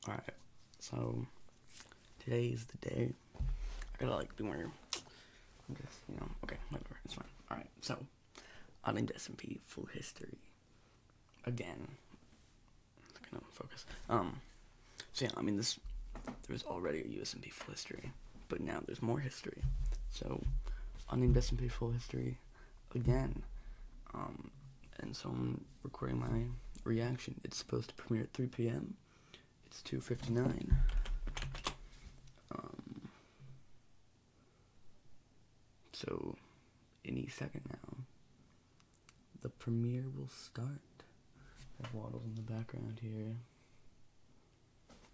Alright, so today is the day. I gotta be more. I'm just, okay, whatever, it's fine. Alright, so unnamed SMP full history. Again. Gonna focus. So yeah, there was already a USMP full history, but now there's more history. So unnamed SMP full history again. And so I'm recording my reaction. It's supposed to premiere at 3 p.m. It's 2:59. So any second now, the premiere will start. I have Waddles in the background here,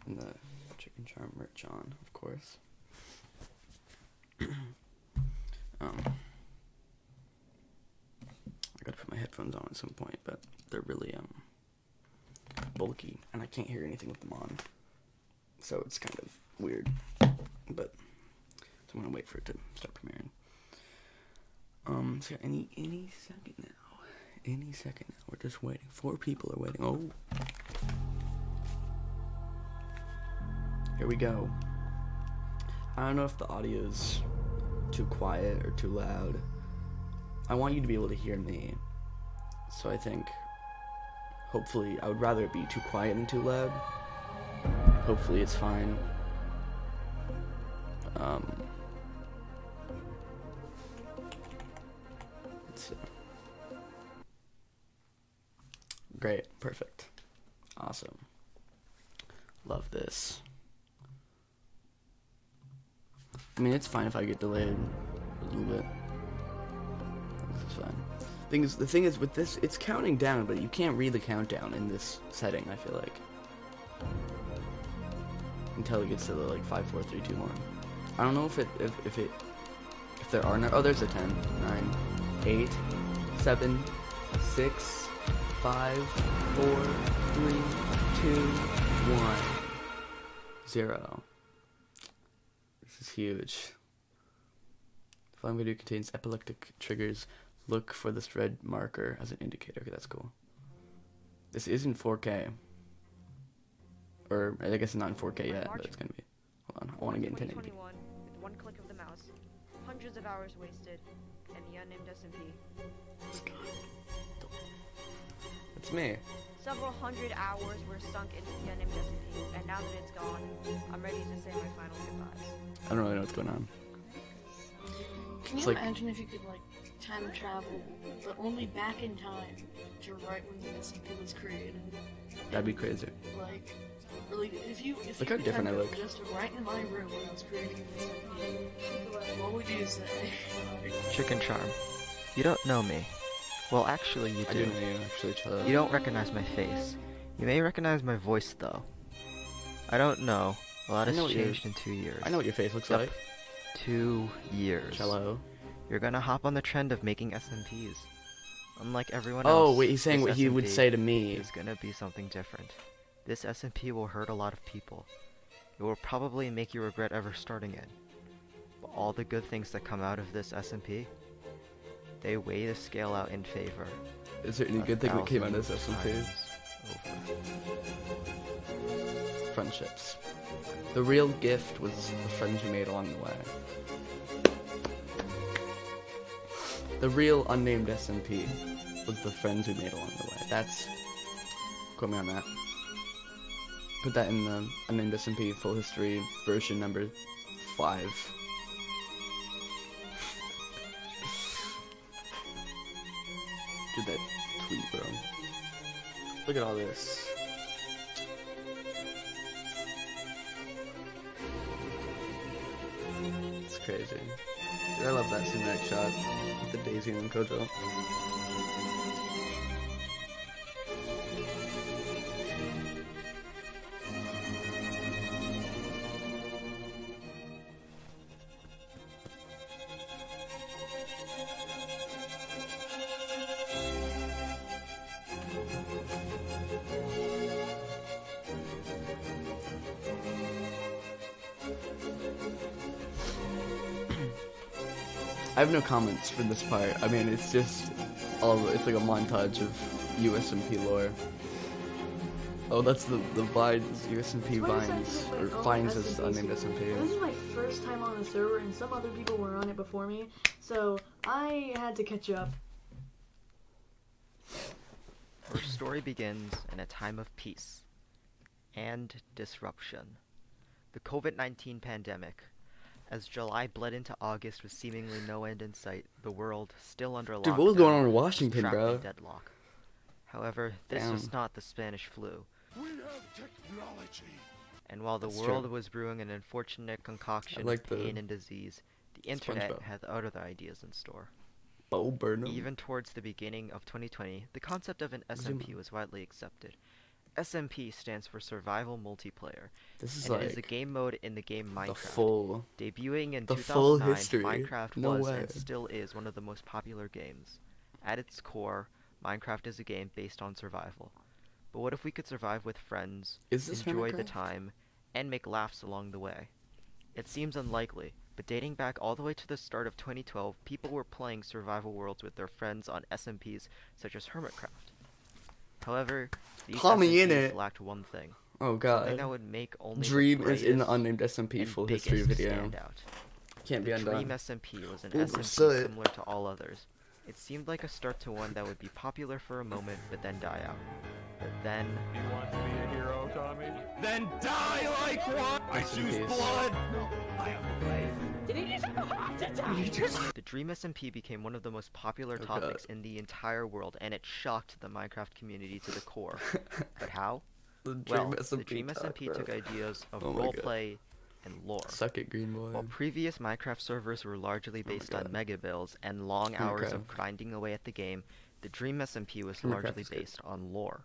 and the chicken charm merch on, of course. I gotta put my headphones on at some point, but they're really bulky, and I can't hear anything with them on, so it's kind of weird. But so I'm gonna wait for it to start premiering. So any second now. Any second now. We're just waiting. 4 people are waiting. Oh. Here we go. I don't know if the audio's too quiet or too loud. I want you to be able to hear me. So I think, hopefully, I would rather it be too quiet than too loud. Hopefully it's fine. Let's see. Great, perfect, awesome. Love this. It's fine if I get delayed a little bit. This is fine. The thing is with this, it's counting down, but you can't read the countdown in this setting. I feel like until it gets to the 5, 4, 3, 2, 1. I don't know if there are no. Oh, there's a 10, 9, 8, 7, 6, 5, 4, 3, 2, 1, 0. This is huge. The following video contains epileptic triggers. Look for this red marker as an indicator. Okay, that's cool. This isn't 4K. Or, I guess it's not in 4K yet, but it's gonna be. Hold on, I want to get in 1080. With one click of the mouse, hundreds of hours wasted, and the unnamed SMP. It's me. Several hundred hours were sunk into the unnamed SMP, and now that it's gone, I'm ready to say my final goodbyes. I don't really know what's going on. Can you imagine if you could time travel, but only back in time to right when the SMP was created? That'd be crazy. Really, if you look how different I look. Just right in my room when I was creating the SMP, what would you say? Chicken charm. You don't know me. Well, actually, you do. I do know you, actually, chill out. You don't recognize my face. You may recognize my voice, though. I don't know. A lot has changed in 2 years. I know what your face looks like. 2 years. Cello. You're gonna hop on the trend of making SMPs. Unlike everyone else. else. Oh, wait, he's saying what he would say to me. It's gonna be something different. This SMP will hurt a lot of people. It will probably make you regret ever starting it. But all the good things that come out of this SMP, they weigh the scale out in favor. Is there any good thing that came out of this SMP? Friendships. The real gift was the friends you made along the way. The real unnamed SMP was the friends we made along the way. That's... Quote me on that. Put that in the unnamed SMP full history version number 5. Did that tweet, bro. Look at all this. It's crazy. Dude, I love that cinematic shot with the Daisy and Kojo. I have no comments for this part. It's just it's like a montage of USMP lore. Oh, that's the Vines, SMP It's what it Vines, says, or like, oh, Vines is SMP unnamed server. SMP. This is my first time on the server, and some other people were on it before me, so I had to catch up. Our story begins in a time of peace and disruption. The COVID-19 pandemic. As July bled into August with seemingly no end in sight, the world, still under lockdown, Dude, what was going on in was Washington, trapped bro? in deadlock. However, this Damn. was not the Spanish flu. We have technology. And while the That's world true. was brewing an unfortunate concoction like of the pain and disease, the internet SpongeBob. had other ideas in store. Bo Burnham. Even towards the beginning of 2020, the concept of an SMP was widely accepted. SMP stands for Survival Multiplayer, This is and like it is a game mode in the game Minecraft. the full. Debuting in the full 2009, history. Minecraft No was way. and still is one of the most popular games. At its core, Minecraft is a game based on survival. But what if we could survive with friends, Is this enjoy the Minecraft? time, and make laughs along the way? It seems unlikely, but dating back all the way to the start of 2012, people were playing survival worlds with their friends on SMPs such as Hermitcraft. However, these Call me in SMPs it. lacked one thing. Oh Something that god. would make only Dream the is in the greatest unnamed SMP and full biggest history video. stand out. Can't be The Dream undone. SMP was an Ooh, SMP soot. similar to all others. It seemed like a start to one that would be popular for a moment, but then die out. But then, You want to be a hero, Tommy? Then die like one! I Rest in choose peace. blood! No, I am the brave. the Dream SMP became one of the most popular Oh, topics in the entire world, and it shocked the Minecraft community to the core. But how? The Well, Dream the SMP Dream talk, SMP bro. took ideas of Oh my God. roleplay and lore. Suck it, Green Boy. While previous Minecraft servers were largely based on God. mega builds and long hours of Minecraft. grinding away at the game, the Dream SMP was Minecraft largely is good. based on lore.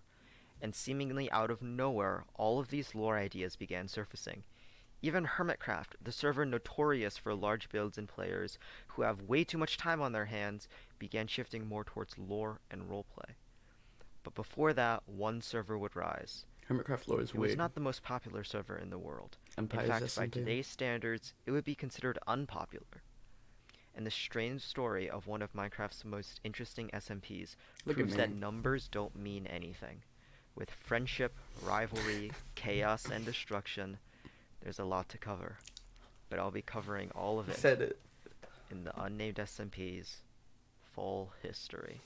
And seemingly out of nowhere, all of these lore ideas began surfacing. Even Hermitcraft, the server notorious for large builds and players who have way too much time on their hands, began shifting more towards lore and roleplay. But before that, one server would rise. Hermitcraft lore is It was weird. not the most popular server in the world. Empire's In fact, by SMP. today's standards, it would be considered unpopular. And the strange story of one of Minecraft's most interesting SMPs Look at proves that me. numbers don't mean anything. With friendship, rivalry, chaos, and destruction, there's a lot to cover. But I'll be covering all of He it said it. in the Unnamed SMP's full history.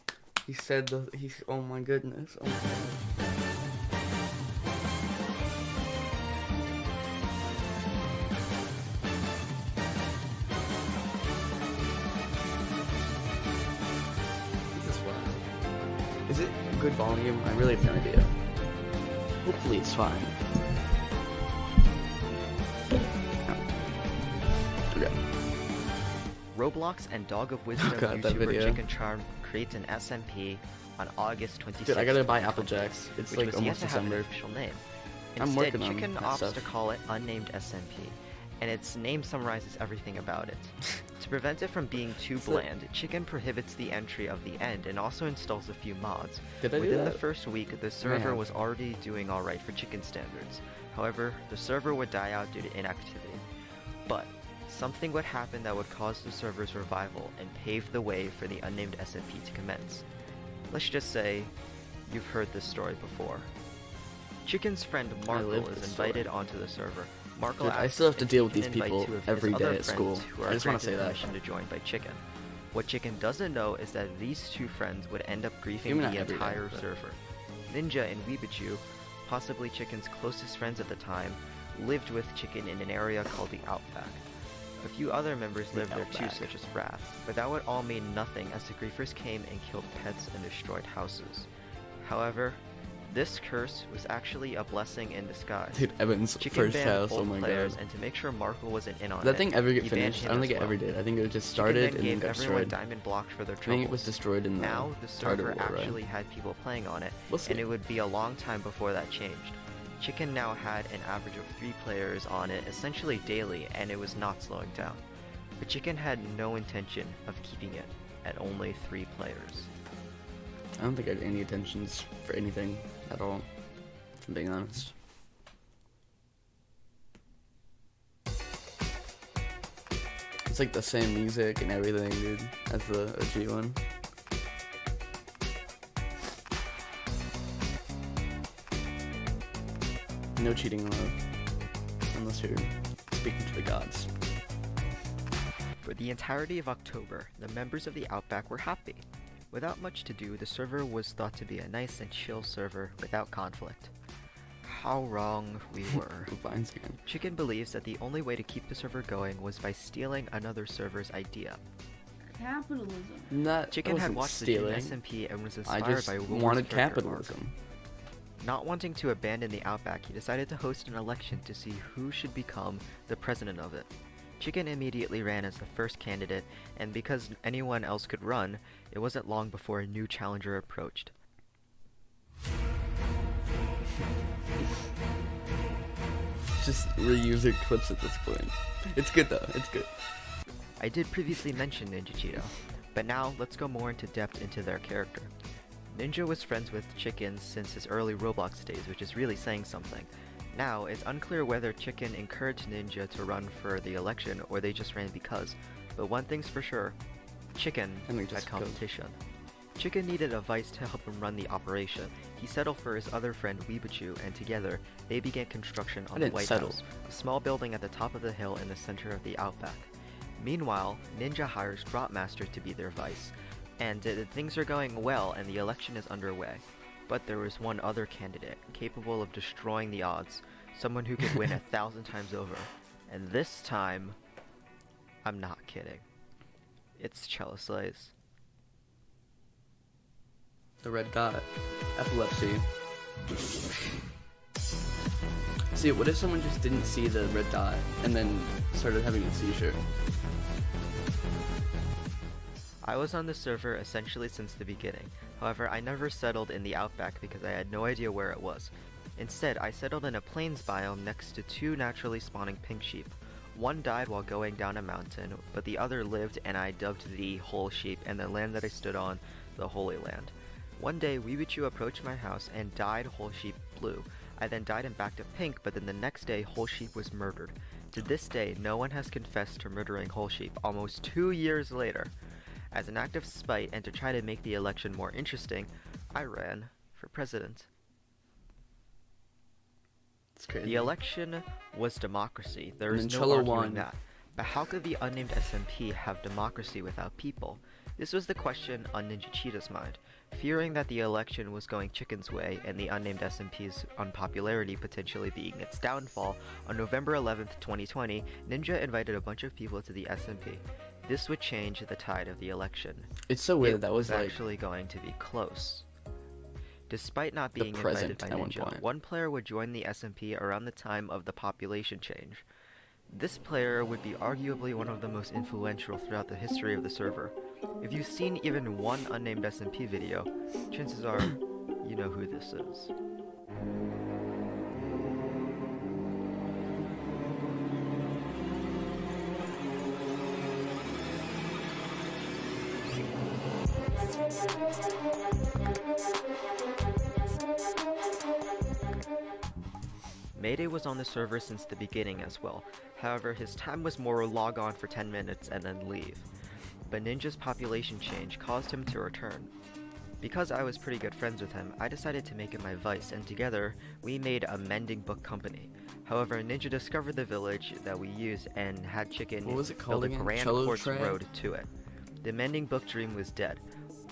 He said the. He's. Oh my goodness. Oh my god. This is wild. Is it good volume? I really have no idea. Hopefully it's fine. Okay. Roblox and Dog of Wisdom God, that YouTuber video. Chicken Charm creates an SMP on August 26th. Dude, I gotta buy Apple Jacks. It's which like was almost yet to have an December. official name. I'm Instead, working on Chicken that opts stuff. to call it Unnamed SMP, and its name summarizes everything about it. To prevent it from being too So- bland, Chicken prohibits the entry of the end and also installs a few mods. Did I do Within the that? first week, the server Man. was already doing alright for Chicken standards. However, the server would die out due to inactivity. But something would happen that would cause the server's revival and pave the way for the Unnamed SMP to commence. Let's just say you've heard this story before. Chicken's friend Markle lived is this invited story. onto the server. Markle Dude, I asks still have to if deal he with can these invite people two of his every other day at friends school. who I are just wanna granted say that. permission to join by Chicken. What Chicken doesn't know is that these two friends would end up griefing Maybe not the every day, entire but- server. Ninja and Weebichu, possibly Chicken's closest friends at the time, lived with Chicken in an area called the Outback. A few other members The lived there too, Outback. such as Wrath, but that would all mean nothing as the griefers came and killed pets and destroyed houses. However, this curse was actually a blessing in disguise. Dude, Evan's Chicken first banned house. both Oh my players, god. and to make sure Markle wasn't in on Did that it, thing ever get he banned finished? I him don't think as it ever well. did. I think it just Chicken started then and then gave got everyone destroyed. diamond blocks for their I troubles. think it was destroyed in the Now the start of server War, right? actually had people playing on it, We'll see. and it would be a long time before that changed. Chicken now had an average of 3 players on it essentially daily, and it was not slowing down. But Chicken had no intention of keeping it at only 3 players. I don't think I had any intentions for anything at all, if I'm being honest. It's like the same music and everything, dude, as the OG one. No cheating allowed. Unless you're speaking to the gods. For the entirety of October, the members of the Outback were happy. Without much to do, the server was thought to be a nice and chill server without conflict. How wrong we were. Vines again. Chicken believes that the only way to keep the server going was by stealing another server's idea. Capitalism. Chicken had watched stealing. the SMP and was I inspired just by Wilbur's wanted character capitalism. arc. Not wanting to abandon the Outback, he decided to host an election to see who should become the president of it. Chicken immediately ran as the first candidate, and because anyone else could run, it wasn't long before a new challenger approached. Just reuse your clips at this point. It's good though, it's good. I did previously mention Ninja Cheeto, but now let's go more into depth into their character. Ninja was friends with Chicken since his early Roblox days, which is really saying something. Now, it's unclear whether Chicken encouraged Ninja to run for the election or they just ran because, but one thing's for sure, Chicken had competition. Chicken needed a vice to help him run the operation. He settled for his other friend Weebachu, and together, they began construction on the White House, a small building at the top of the hill in the center of the Outback. Meanwhile, Ninja hires Dropmaster to be their vice, and things are going well and the election is underway. But there was one other candidate, capable of destroying the odds, someone who could win 1,000 times over. And this time, I'm not kidding. It's Cello Slays. The red dot. Epilepsy. See, what if someone just didn't see the red dot and then started having a seizure? I was on the server essentially since the beginning. However, I never settled in the Outback because I had no idea where it was. Instead, I settled in a plains biome next to two naturally spawning pink sheep. One died while going down a mountain, but the other lived, and I dubbed the whole sheep and the land that I stood on the Holy Land. One day, Weebachu approached my house and dyed whole sheep blue. I then dyed him back to pink, but then the next day, whole sheep was murdered. To this day, no one has confessed to murdering whole sheep, almost 2 years later. As an act of spite and to try to make the election more interesting, I ran for president. It's crazy. The election was democracy. There is no Cello arguing won. that. But how could the unnamed SMP have democracy without people? This was the question on Ninja Cheetah's mind. Fearing that the election was going Chicken's way and the unnamed SMP's unpopularity potentially being its downfall, on November 11th, 2020, Ninja invited a bunch of people to the SMP. This would change the tide of the election. It's so weird that was like actually going to be close. Despite not being invited present by at one Ninja, point. one player would join the SMP around the time of the population change. This player would be arguably one of the most influential throughout the history of the server. If you've seen even one unnamed SMP video, chances are you know who this is. Mayday was on the server since the beginning as well. However, his time was more log on for 10 minutes and then leave. But Ninja's population change caused him to return. Because I was pretty good friends with him, I decided to make him my vice, and together, we made a mending book company. However, Ninja discovered the village that we used and had Chicken What was it called build a again? grand Cello quartz tray? road to it. The mending book dream was dead,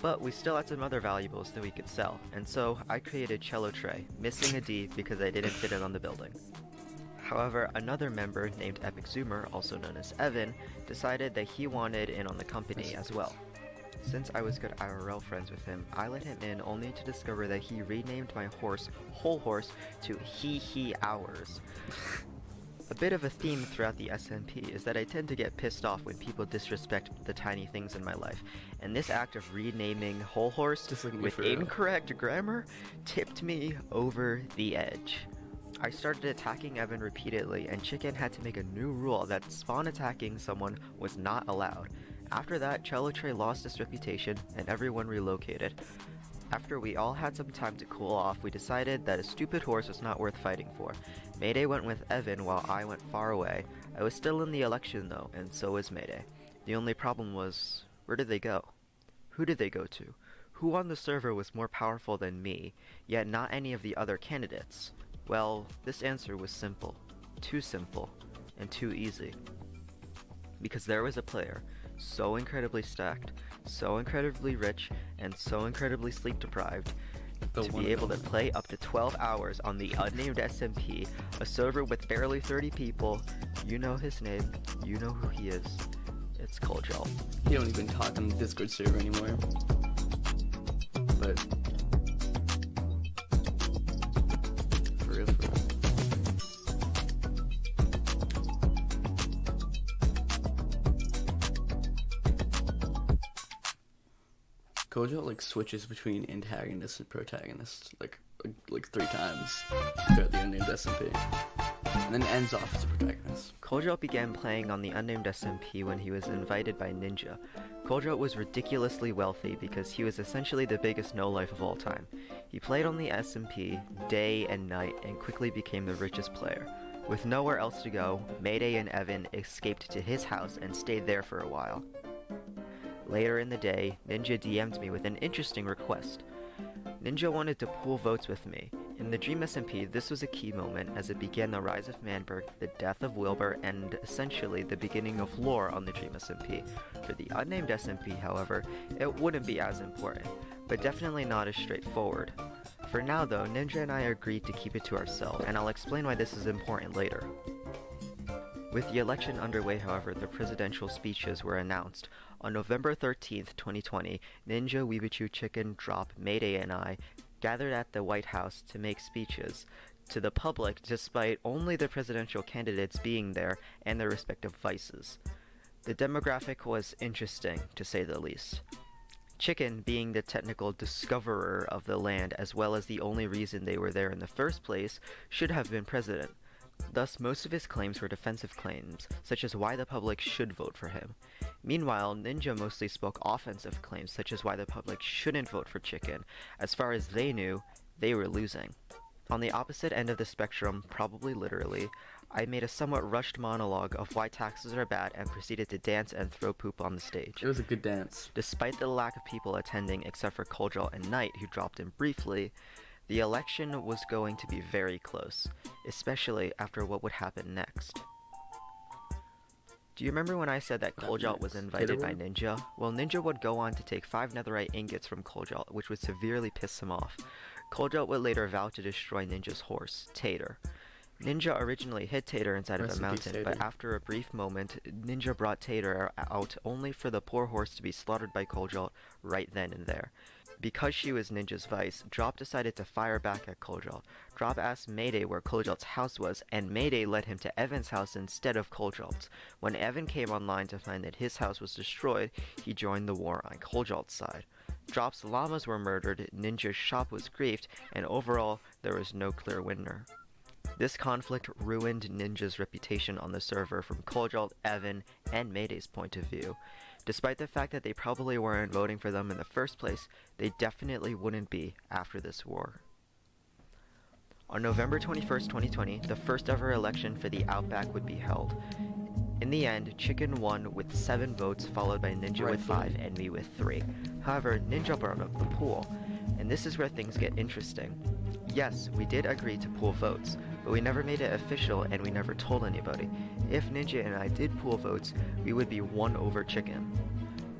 but we still had some other valuables that we could sell, and so I created Cello Tray, missing a D because I didn't fit it on the building. However, another member named Epic Zoomer, also known as Evan, decided that he wanted in on the company as well. Since I was good IRL friends with him, I let him in only to discover that he renamed my horse, Whole Horse, to He Hours. A bit of a theme throughout the SMP is that I tend to get pissed off when people disrespect the tiny things in my life, and this act of renaming Whole Horse with incorrect grammar tipped me over the edge. I started attacking Evan repeatedly, and Chicken had to make a new rule that spawn attacking someone was not allowed. After that, Cello Tray lost its reputation, and everyone relocated. After we all had some time to cool off, we decided that a stupid horse was not worth fighting for. Mayday went with Evan while I went far away. I was still in the election though, and so was Mayday. The only problem was, where did they go? Who did they go to? Who on the server was more powerful than me, yet not any of the other candidates? Well, this answer was simple, and too easy. Because there was a player so incredibly stacked, so incredibly rich, and so incredibly sleep deprived to be able to play up to 12 hours on the unnamed SMP, a server with barely 30 people. You know his name, you know who he is. It's Koljal. He don't even talk on the Discord server anymore. But for real, for real. Kojo like switches between antagonists and protagonists like 3 times throughout the unnamed SMP, and then ends off as a protagonist. Koljal began playing on the unnamed SMP when he was invited by Ninja. Koljal was ridiculously wealthy because he was essentially the biggest no-life of all time. He played on the SMP day and night and quickly became the richest player. With nowhere else to go, Mayday and Evan escaped to his house and stayed there for a while. Later in the day, Ninja DM'd me with an interesting request. Ninja wanted to pool votes with me. In the Dream SMP, this was a key moment as it began the rise of Manberg, the death of Wilbur, and essentially the beginning of lore on the Dream SMP. For the unnamed SMP, however, it wouldn't be as important, but definitely not as straightforward. For now though, Ninja and I agreed to keep it to ourselves, and I'll explain why this is important later. With the election underway, however, the presidential speeches were announced. On November 13th, 2020, Ninja, Weebichu, Chicken, Drop, Mayday, and I gathered at the White House to make speeches to the public despite only the presidential candidates being there and their respective vices. The demographic was interesting, to say the least. Chicken, being the technical discoverer of the land as well as the only reason they were there in the first place, should have been president. Thus, most of his claims were defensive claims, such as why the public should vote for him. Meanwhile, Ninja mostly spoke offensive claims, such as why the public shouldn't vote for Chicken. As far as they knew, they were losing. On the opposite end of the spectrum, probably literally, I made a somewhat rushed monologue of why taxes are bad and proceeded to dance and throw poop on the stage. It was a good dance. Despite the lack of people attending except for Koljal and Knight, who dropped in briefly, the election was going to be very close, especially after what would happen next. Do you remember when I said that Koljal was invited by Ninja? Well, Ninja would go on to take 5 netherite ingots from Koljal, which would severely piss him off. Koljal would later vow to destroy Ninja's horse, Tater. Ninja originally hid Tater inside of a mountain, but after a brief moment, Ninja brought Tater out only for the poor horse to be slaughtered by Koljal right then and there. Because she was Ninja's vice, Drop decided to fire back at Koljal. Drop asked Mayday where Koljal's house was, and Mayday led him to Evan's house instead of Koljal's. When Evan came online to find that his house was destroyed, he joined the war on Koljal's side. Drop's llamas were murdered, Ninja's shop was griefed, and overall, there was no clear winner. This conflict ruined Ninja's reputation on the server from Koljal, Evan, and Mayday's point of view. Despite the fact that they probably weren't voting for them in the first place, they definitely wouldn't be after this war. On November 21st, 2020, the first ever election for the Outback would be held. In the end, Chicken won with 7 votes, followed by Ninja with 5 and me with 3. However, Ninja brought up the pool, and this is where things get interesting. Yes, we did agree to pool votes, but we never made it official and we never told anybody. If Ninja and I did pool votes, we would be 1 over Chicken.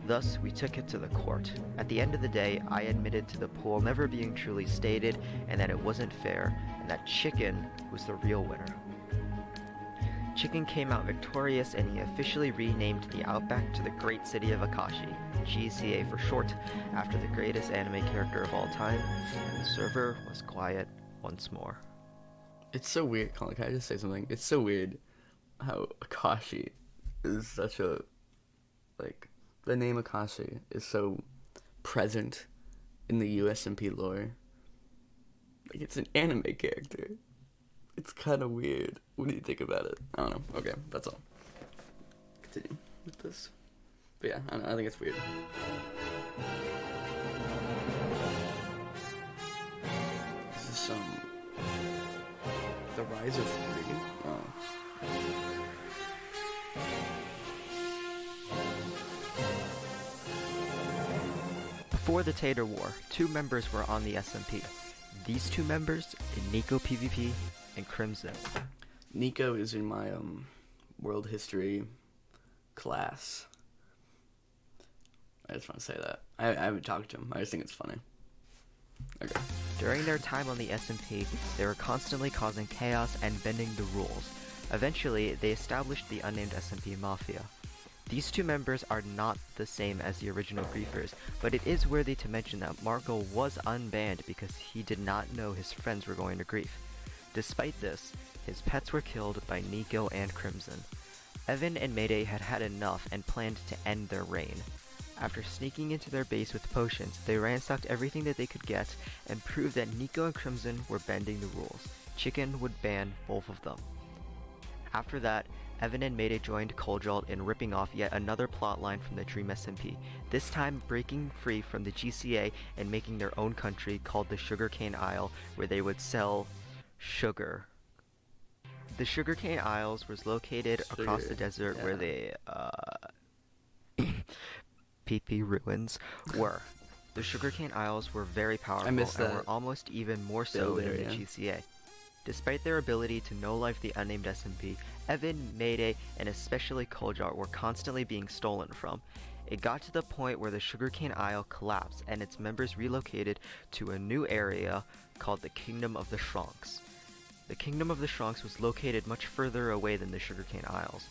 Thus, we took it to the court. At the end of the day, I admitted to the pool never being truly stated and that it wasn't fair, and that Chicken was the real winner. Chicken came out victorious and he officially renamed the Outback to the Great City of Akashi, GCA for short, after the greatest anime character of all time, and the server was quiet once more. It's so weird, Colin, can I just say something? It's so weird how Akashi is such a, like, the name Akashi is so present in the USMP lore. Like, it's an anime character. It's kind of weird when you think about it. I don't know. Okay, that's all. Continue with this. But yeah, I don't know, I think it's weird. This is the Rise of 3. Oh. Before the Tater War, 2 members were on the SMP. These 2 members, Nico PvP and Crimson. Nico is in my world history class. I just want to say that. I haven't talked to him. I just think it's funny. Okay. During their time on the SMP, they were constantly causing chaos and bending the rules. Eventually, they established the unnamed SMP Mafia. These two members are not the same as the original Griefers, but it is worthy to mention that Marco was unbanned because he did not know his friends were going to grief. Despite this, his pets were killed by Nico and Crimson. Evan and Mayday had had enough and planned to end their reign. After sneaking into their base with potions, they ransacked everything that they could get and proved that Nico and Crimson were bending the rules. Chicken would ban both of them. After that, Evan and Mayday joined Koljalt in ripping off yet another plotline from the Dream SMP, this time breaking free from the GCA and making their own country called the Sugarcane Isle, where they would sell sugar. The Sugarcane Isles was located across the desert where the PP ruins were. The Sugarcane Isles were very powerful and were almost even more so than the GCA. Despite their ability to no-life the unnamed SMP, Evan, Mayday, and especially Koljart were constantly being stolen from. It got to the point where the Sugarcane Isle collapsed and its members relocated to a new area called the Kingdom of the Shronks. The Kingdom of the Shronks was located much further away than the Sugarcane Isles.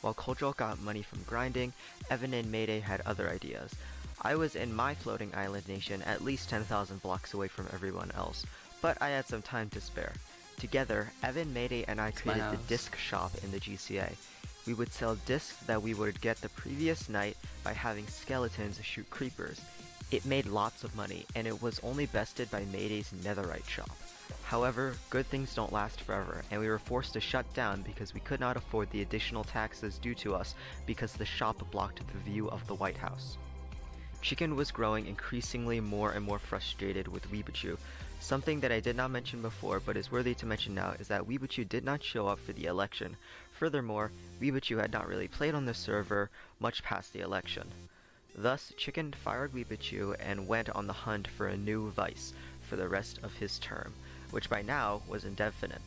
While Koljalt got money from grinding, Evan and Mayday had other ideas. I was in my floating island nation at least 10,000 blocks away from everyone else, but I had some time to spare. Together, Evan, Mayday, and I created the disc shop in the GCA. We would sell discs that we would get the previous night by having skeletons shoot creepers. It made lots of money, and it was only bested by Mayday's netherite shop. However, good things don't last forever, and we were forced to shut down because we could not afford the additional taxes due to us because the shop blocked the view of the White House. Chicken was growing increasingly more and more frustrated with Weebichu. Something that I did not mention before but is worthy to mention now is that Weebichu did not show up for the election. Furthermore, Weebichu had not really played on the server much past the election. Thus, Chicken fired Weebichu and went on the hunt for a new vice for the rest of his term, which by now was indefinite.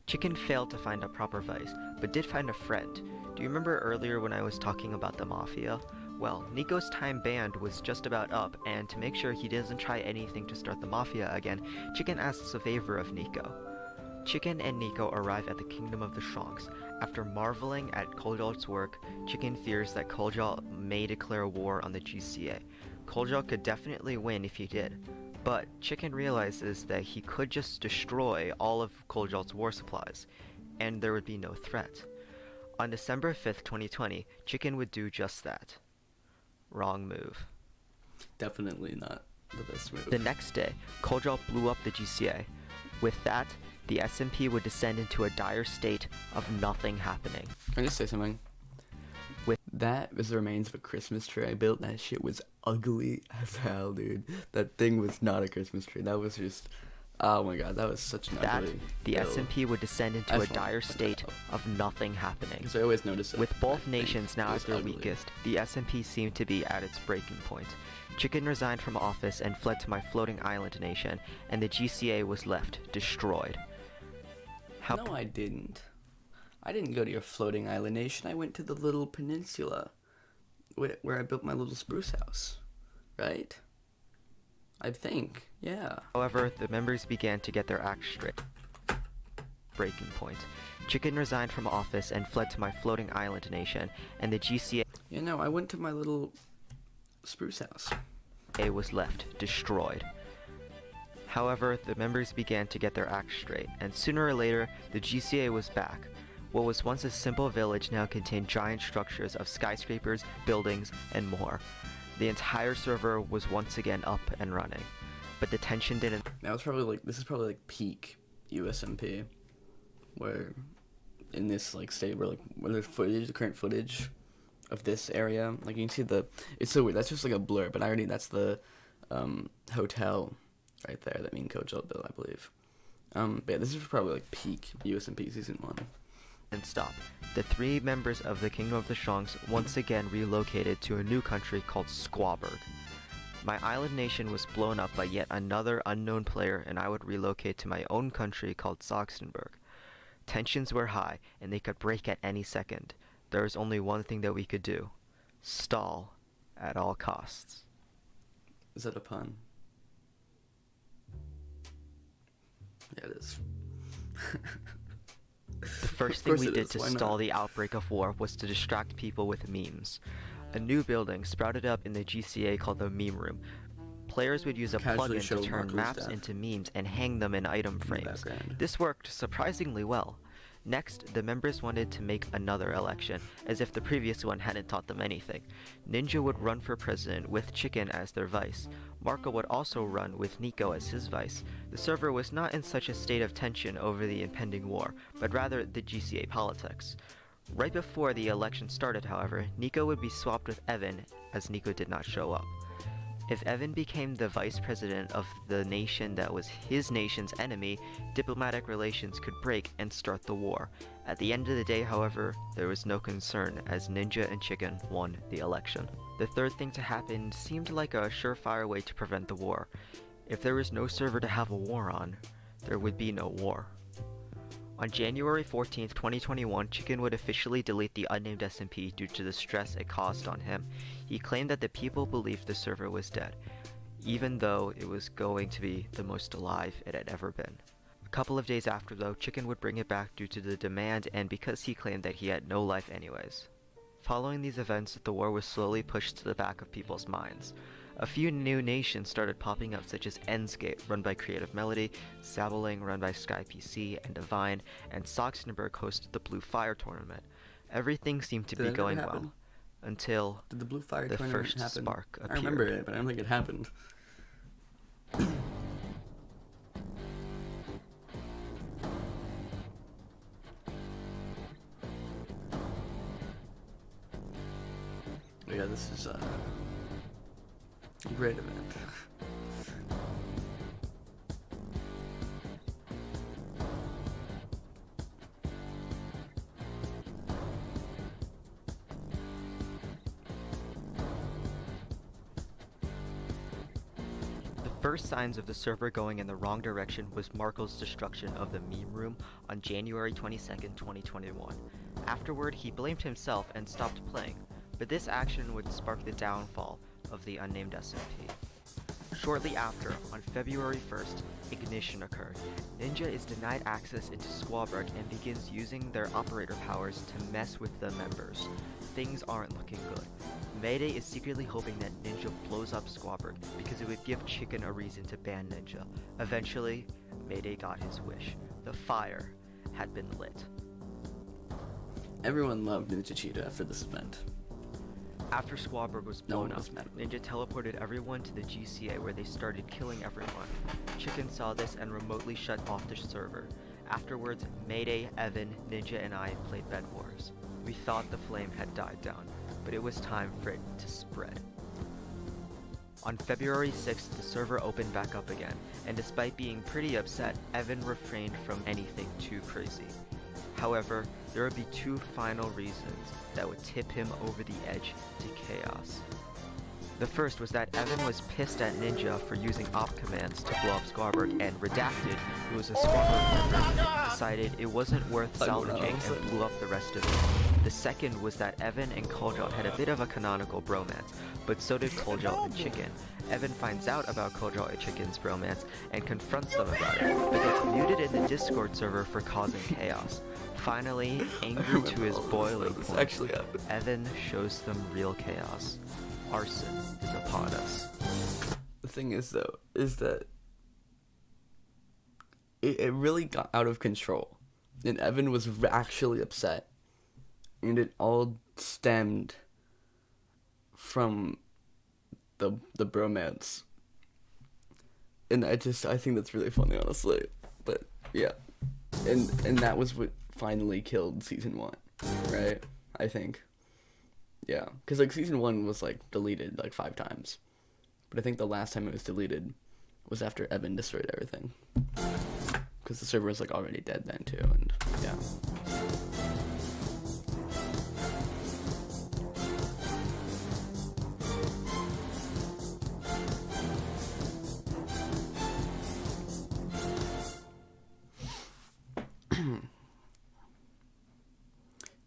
Chicken failed to find a proper vice, but did find a friend. Do you remember earlier when I was talking about the Mafia? Well, Nico's time banned was just about up, and to make sure he doesn't try anything to start the Mafia again, Chicken asks a favor of Nico. Chicken and Nico arrive at the Kingdom of the Shronks. After marveling at Koljalt's work, Chicken fears that Koljalt may declare war on the GCA. Koljalt could definitely win if he did, but Chicken realizes that he could just destroy all of Koljalt's war supplies, and there would be no threat. On December 5th, 2020, Chicken would do just that. Wrong move. Definitely not the best move. The next day, Koljalt blew up the GCA. With that, the SMP would descend into a dire state of nothing happening. Can I just say something? That was the remains of a Christmas tree I built. That shit was ugly as hell, dude. That thing was not a Christmas tree. That was just... Oh my god, that was such an ugly the build. SMP would descend into a dire state of nothing happening. Because I always notice it. With both nations now at their weakest, the SMP seemed to be at its breaking point. Chicken resigned from office and fled to my floating island nation, and the GCA was left destroyed. No, I didn't. I didn't go to your floating island nation. I went to the little peninsula where I built my little spruce house. Right? I think, yeah. However, the members began to get their act straight. Breaking point. Chicken resigned from office and fled to my floating island nation, and the GCA... Yeah, no, I went to my little spruce house. ...was left destroyed. However, the members began to get their act straight, and sooner or later, the GCA was back. What was once a simple village now contained giant structures of skyscrapers, buildings, and more. The entire server was once again up and running, but the tension didn't... This is probably like peak USMP, where in this like state where there's footage, the current footage of this area, like you can see it's so weird, that's just like a blur, but that's the hotel right there that me and Coach built, I believe. But yeah, this is probably like peak USMP season 1. And stop. The 3 members of the Kingdom of the Shronks once again relocated to a new country called Squawburg. My island nation was blown up by yet another unknown player, and I would relocate to my own country called Sachsenburg. Tensions were high, and they could break at any second. There was only one thing that we could do: stall at all costs. Is that a pun? Yeah, it is. The first thing we did to stall the outbreak of war was to distract people with memes. A new building sprouted up in the GCA called the Meme Room. Players would use a plugin to turn maps into memes and hang them in item frames. This worked surprisingly well. Next, the members wanted to make another election, as if the previous one hadn't taught them anything. Ninja would run for president with Chicken as their vice. Marco would also run with Nico as his vice. The server was not in such a state of tension over the impending war, but rather the GCA politics. Right before the election started, however, Nico would be swapped with Evan, as Nico did not show up. If Evan became the vice president of the nation that was his nation's enemy, diplomatic relations could break and start the war. At the end of the day, however, there was no concern, as Ninja and Chicken won the election. The third thing to happen seemed like a surefire way to prevent the war. If there was no server to have a war on, there would be no war. On January 14th, 2021, Chicken would officially delete the unnamed SMP due to the stress it caused on him. He claimed that the people believed the server was dead, even though it was going to be the most alive it had ever been. A couple of days after, though, Chicken would bring it back due to the demand and because he claimed that he had no life anyways. Following these events, the war was slowly pushed to the back of people's minds. A few new nations started popping up, such as Enscape, run by Creative Melody, Sabeling, run by SkyPC and Divine, and Sachsenburg hosted the Blue Fire tournament. Everything seemed to be going well, until Did the Blue Fire the tournament first happen? spark appeared. I remember it, but I don't think it happened. Yeah, this is a great event. The first signs of the server going in the wrong direction was Marco's destruction of the Meme Room on January 22nd, 2021. Afterward, he blamed himself and stopped playing, but this action would spark the downfall of the unnamed SMP. Shortly after, on February 1st, ignition occurred. Ninja is denied access into Squawburg and begins using their operator powers to mess with the members. Things aren't looking good. Mayday is secretly hoping that Ninja blows up Squawburg because it would give Chicken a reason to ban Ninja. Eventually, Mayday got his wish. The fire had been lit. Everyone loved Ninja Cheetah after this event. After Squawburg was blown up, mad. Ninja teleported everyone to the GCA where they started killing everyone. Chicken saw this and remotely shut off the server. Afterwards, Mayday, Evan, Ninja, and I played Bed Wars. We thought the flame had died down, but it was time for it to spread. On February 6th, the server opened back up again, and despite being pretty upset, Evan refrained from anything too crazy. However, there would be two final reasons that would tip him over the edge to chaos. The first was that Evan was pissed at Ninja for using op commands to blow up Squawburg, and Redacted, who was a Squawburg member, decided it wasn't worth salvaging and blew up the rest of it. The second was that Evan and Koljal had a bit of a canonical bromance, but so did Koljal and Chicken. Evan finds out about Koljal and Chicken's bromance and confronts them about it, but gets muted in the Discord server for causing chaos. Finally, angry to his boiling point, Evan shows them real chaos. Arson is upon us. The thing is, though, is that it really got out of control, and Evan was actually upset, and it all stemmed from the bromance, and I think that's really funny, honestly. But yeah, and that was what finally killed season 1, right? I think. Yeah, because like season 1 was like deleted like 5 times, but I think the last time it was deleted was after Evan destroyed everything, because the server was like already dead then too, and yeah.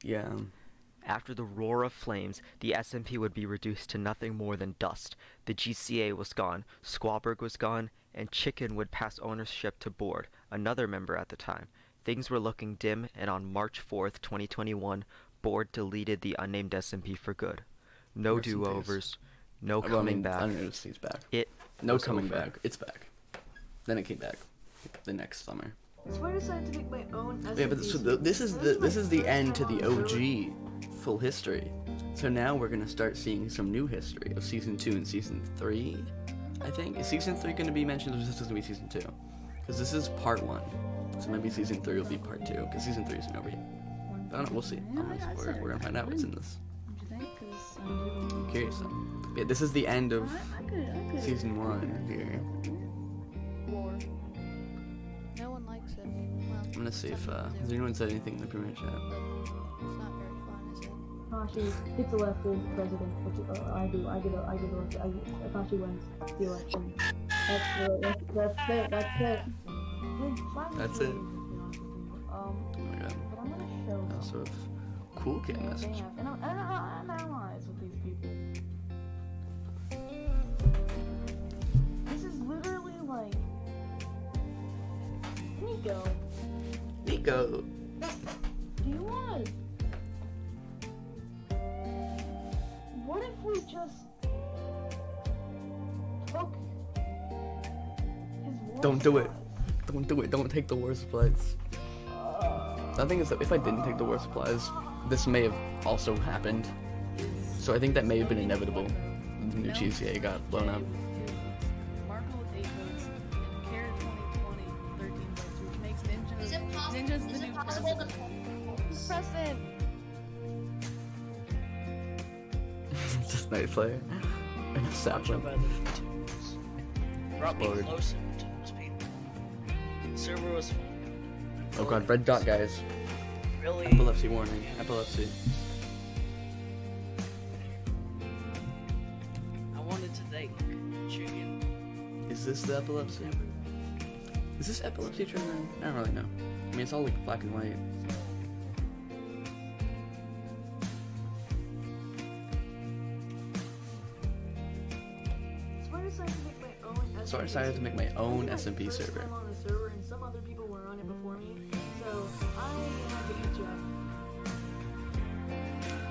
Yeah. After the roar of flames, the SMP would be reduced to nothing more than dust. The GCA was gone, Squawburg was gone, and Chicken would pass ownership to Board, another member at the time. Things were looking dim, and on March 4th, 2021, Board deleted the unnamed SMP for good. No Rest in peace. do-overs, no Well, coming back. I don't know if he's back. It No was coming over. back. It's back. Then it came back the next summer. That's why I decided to make my own SMP. Yeah, but so this is the end to the OG full history. So now we're gonna start seeing some new history of season 2 and season 3. I think is season 3 gonna be mentioned, or is this gonna be season 2? Because this is part 1, so maybe season 3 will be part 2. Because season 3 isn't over yet. But I don't know. We'll see. We're gonna find out what's in this. Don't you think? 'Cause I'm I'm curious. Yeah, this is the end of I could. season 1 here. War. No one likes it. Well, I'm gonna see if some people has do, anyone said anything in the premiere chat. but it's not very fun, is it? Akashi gets elected president, which I do. I get elected. Akashi wins the election. That's it. That's it. Um, Oh my god. but I'm gonna show them. Also, cool kid They message. have, and I'm allies with these people. This is literally like Nico. Nico. Do you want? What if we just took his war Don't do it. supplies? Don't do it. Don't take the war supplies. The thing is that if I didn't take the war supplies, this may have also happened. So I think that may have been inevitable. The new GCA got blown up. Marco with 8 votes, and Carrot 2020 13 votes, which makes Ninja's the new president. President. Just night player. And a sapling. By the YouTubers. Brought me Exploded. closer to those people. The server was fun. Oh god, red dot guys. Really, Epilepsy warning. Epilepsy. I wanted to thank Chicken. Is this the epilepsy? Is this epilepsy trigger? I don't really know. I mean, it's all like black and white. So I decided to make my own SMP server. I'm on the server, and some other people were on it before me, so I had to eat you up.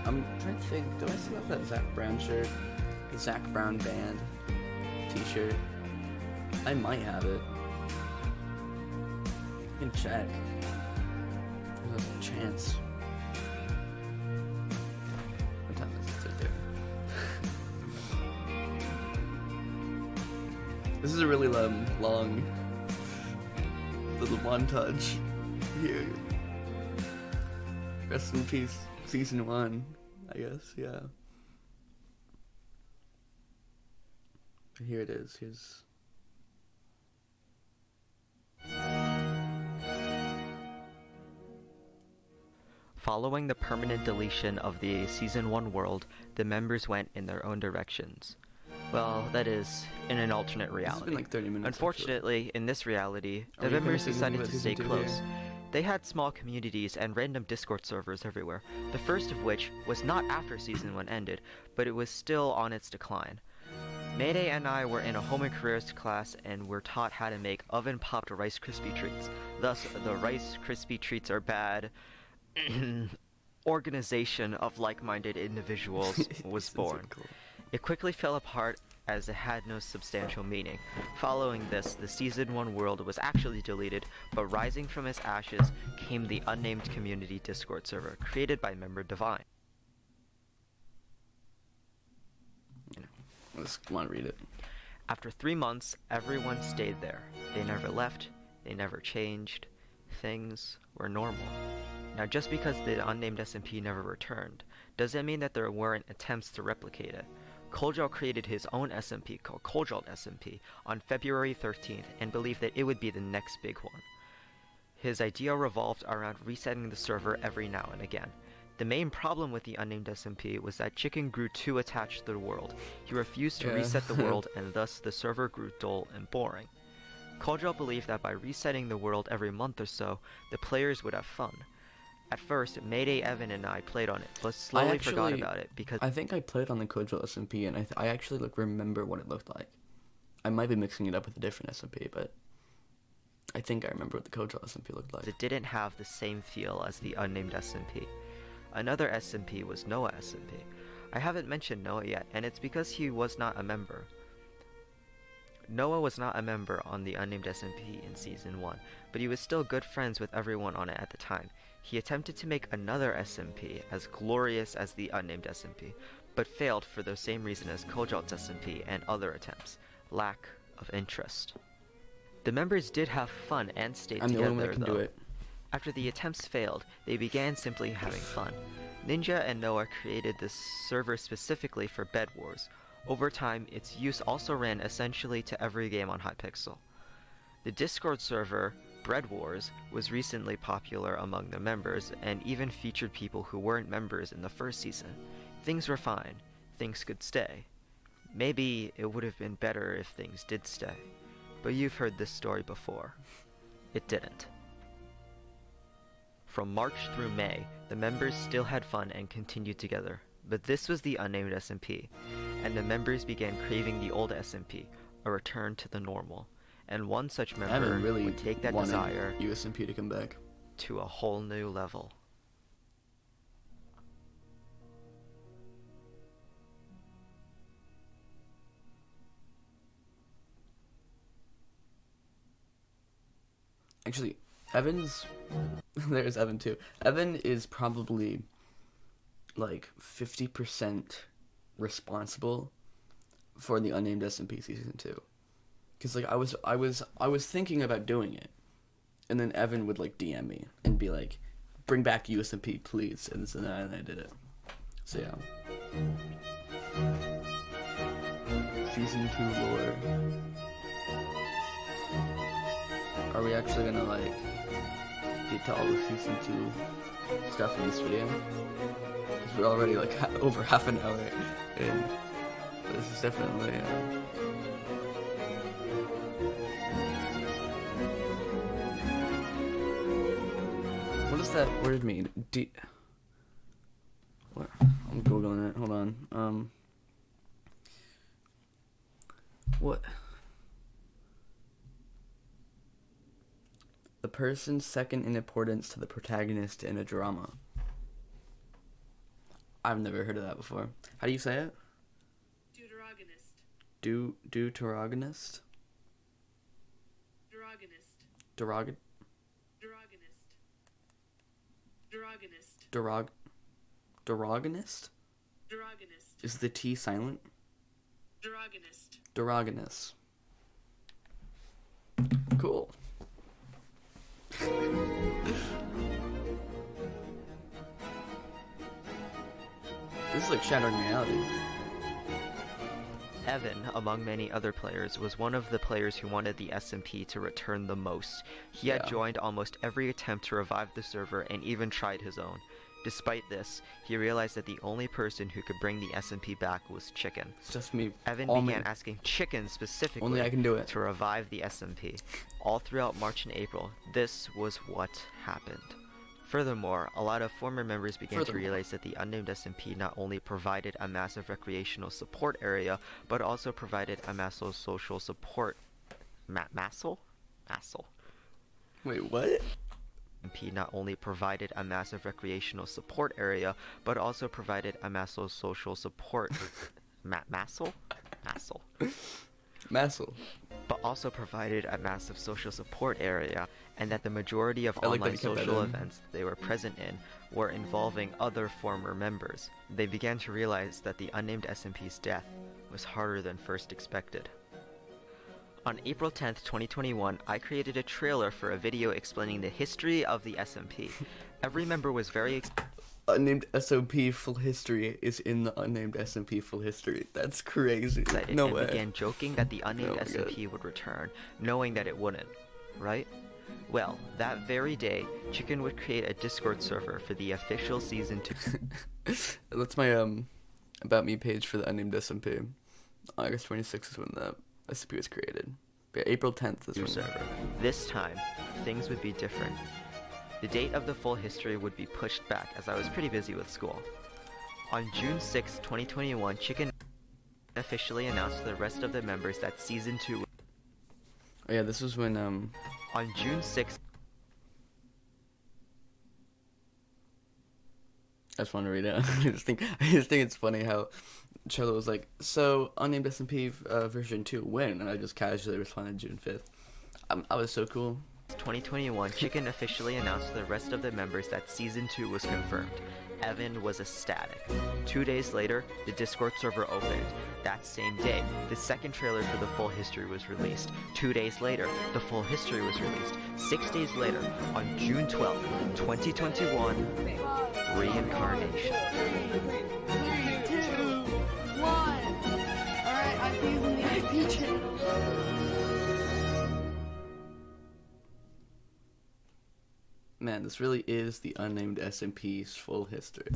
I'm trying to think, do I still have that Zach Brown shirt? The Zach Brown band t-shirt? I might have it. I can check. There's a chance. What time is it? It's right there. This is a really long little montage here. Rest in peace, season 1, I guess, yeah. Here it is, here's... Following the permanent deletion of the Season 1 world, the members went in their own directions. Well, that is, in an alternate This has reality. been like 30 minutes. Unfortunately, in this reality, Are the we members finishing decided with to stay season 2 close. here? They had small communities and random Discord servers everywhere, the first of which was not after Season 1 ended, but it was still on its decline. Mayday and I were in a home and careers class and were taught how to make oven-popped Rice Krispie treats. Thus, the Rice Krispie treats are bad organization of like-minded individuals was It's so born. cool. It quickly fell apart as it had no substantial meaning. Following this, the Season 1 world was actually deleted, but rising from its ashes came the unnamed community Discord server, created by member Divine. I just want to read it. After 3 months, everyone stayed there. They never left, they never changed. Things were normal. Now, just because the unnamed SMP never returned, doesn't mean that there weren't attempts to replicate it. Koljal created his own SMP called Koljal SMP on February 13th and believed that it would be the next big one. His idea revolved around resetting the server every now and again. The main problem with the unnamed SMP was that Chicken grew too attached to the world. He refused to Yeah. reset the world and thus the server grew dull and boring. Kojo believed that by resetting the world every month or so, the players would have fun. At first, Mayday, Evan, and I played on it, but slowly forgot about it because I think I played on the Kojo SMP, and I actually like remember what it looked like. I might be mixing it up with a different SMP, but I think I remember what the Kojo SMP looked like. it didn't have the same feel as the unnamed SMP. Another SMP was Noah SMP. I haven't mentioned Noah yet, and it's because he was not a member. Noah was not a member on the unnamed SMP in Season 1, but he was still good friends with everyone on it at the time. He attempted to make another SMP as glorious as the unnamed SMP, but failed for the same reason as Kojo's SMP and other attempts: lack of interest. The members did have fun and stayed I'm the together, only one that can though. do it. After the attempts failed, they began simply having fun. Ninja and Noah created this server specifically for Bed Wars. Over time, its use also ran essentially to every game on Hypixel. The Discord server, Bread Wars, was recently popular among the members and even featured people who weren't members in the first season. Things were fine. Things could stay. Maybe it would have been better if things did stay. But you've heard this story before. It didn't. From March through May, the members still had fun and continued together. But this was the unnamed SMP, and the members began craving the old SMP, a return to the normal. And one such member would take that desire USMP to come back to a whole new level. Actually, Evan's there's Evan too. Evan is probably like 50% responsible for the unnamed SMP season 2. Cause like I was thinking about doing it, and then Evan would like DM me and be like, "Bring back USMP, please," and so then I did it. So yeah. Season 2 lore. Are we actually gonna like get to all the season 2 stuff in this video? Because we're already like over half an hour in. This is definitely what does that word mean? What? I'm googling it. Hold on. What? The person second in importance to the protagonist in a drama. I've never heard of that before. How do you say it? Deuteragonist. Deuteragonist? Derogonist. Derogonist? Is the T silent? Derogonist. Cool. This is like shattering reality. Evan, among many other players, was one of the players who wanted the SMP to return the most. He had joined almost every attempt to revive the server and even tried his own. Despite this, he realized that the only person who could bring the SMP back was Chicken. It's just me. Evan began asking Chicken specifically only I can do it. to revive the SMP. All throughout March and April, this was what happened. Furthermore, a lot of former members began to realize that the unnamed SMP not only provided a massive recreational support area, but also provided a massive social support... Massel? Wait, what? SMP not only provided a massive recreational support area, but also provided a massive social support... Massel? But also provided a massive social support area, and that the majority of online social events they were present in were involving other former members. They began to realize that the unnamed SMP's death was harder than first expected. On April 10th, 2021, I created a trailer for a video explaining the history of the SMP. Every member was very unnamed SMP full history is in the unnamed SMP full history. That's crazy. Excited no and way. Began joking that the unnamed SMP would return, knowing that it wouldn't, right? Well, that very day, Chicken would create a Discord server for the official Season 2. That's my About Me page for the unnamed SMP. August 26th is when the SMP was created. April 10th is new when server. This time, things would be different. The date of the full history would be pushed back as I was pretty busy with school. On June 6, 2021, Chicken officially announced to the rest of the members that Season 2... Oh yeah, this was when, On June 6th... I just want to read it. I just think it's funny how Charlotte was like, so, unnamed SMP version 2, when? And I just casually responded June 5th. I was so cool. 2021, Chicken officially announced to the rest of the members that Season 2 was confirmed. Evan was ecstatic. 2 days later, the Discord server opened. That same day, the second trailer for the full history was released. 2 days later, the full history was released. 6 days later, on June 12th, 2021, Reincarnation. 3, 2, 1. Alright, I'm using the IP channel. Man, this really is the unnamed SMP's full history.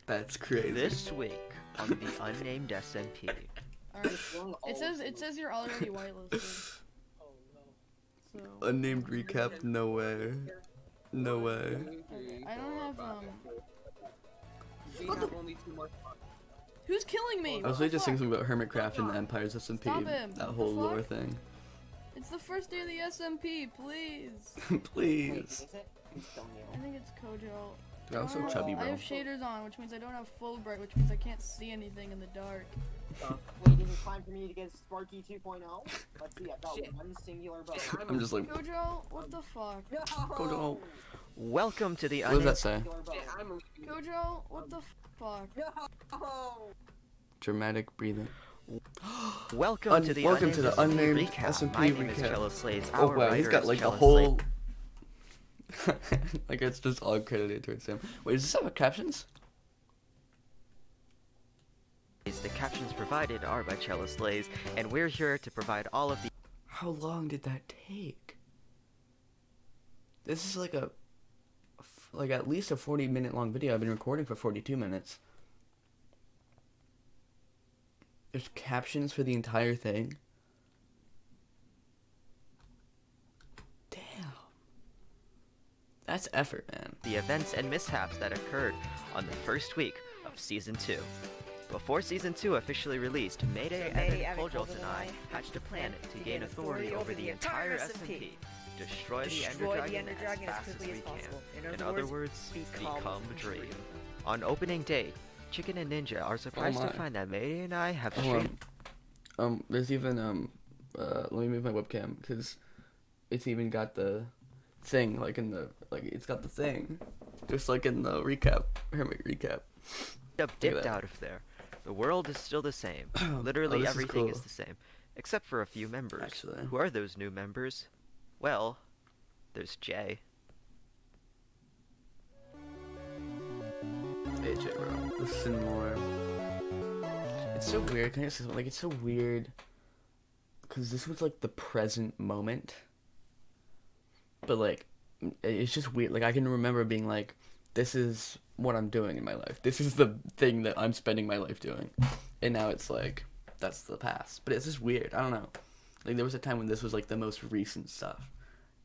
That's crazy. This week on the unnamed SMP. Alright. It says you're already whitelisted. So, Unnamed recap? No way. No way. okay. I don't have We have only 2 more spots. Who's killing me? I was really just saying something about Hermitcraft and the Empire's SMP. Stop him. That What whole the lore fuck? thing. It's the first day of the SMP, please. Please. I think it's Kojo. Dude, I'm so chubby, I bro. have shaders on, which means I don't have full bright, which means I can't see anything in the dark. Wait, is it time for me to get Sparky 2.0? Let's see, I've got one singular button. I'm just like, Kojo, what the fuck? Kojo. Welcome to the What does that unnamed... say? Kojo, what the fuck? Dramatic breathing. Welcome to the unnamed unnamed recap. SMP My name is recap. Cello Slays. Oh Our wow, he's writer got is like the Cello whole... like it's just all credited towards him. Wait, does this have captions? Slays. The captions provided are by Cello Slays, and we're here to provide all of the... How long did that take? This is like at least a 40-minute long video. I've been recording for 42 minutes. There's captions for the entire thing. Damn. That's effort, man. the events and mishaps that occurred on the first week of Season 2. Before Season 2 officially released, Mayday, Evan, Kojolt, and I hatched a plan to gain authority over the entire SMP. Destroy the Ender Dragon as fast as we can. In other words, become Dream. On opening day, Chicken and Ninja are surprised to find that Mayday and I have straight... There's even, let me move my webcam, because it's even got the thing, like in the, it's got the thing, just like in the recap, Hermit recap. Dipped out of there. The world is still the same. Literally this is everything cool. is the same, except for a few members. Actually. Who are those new members? Well, there's Jay. AJ, bro. Listen more. It's so weird. Can I just say something? Like, it's so weird. Because this was, like, the present moment. But, like, it's just weird. Like, I can remember being like, this is what I'm doing in my life. This is the thing that I'm spending my life doing. And now it's like, that's the past. But it's just weird. I don't know. Like, there was a time when this was, like, the most recent stuff.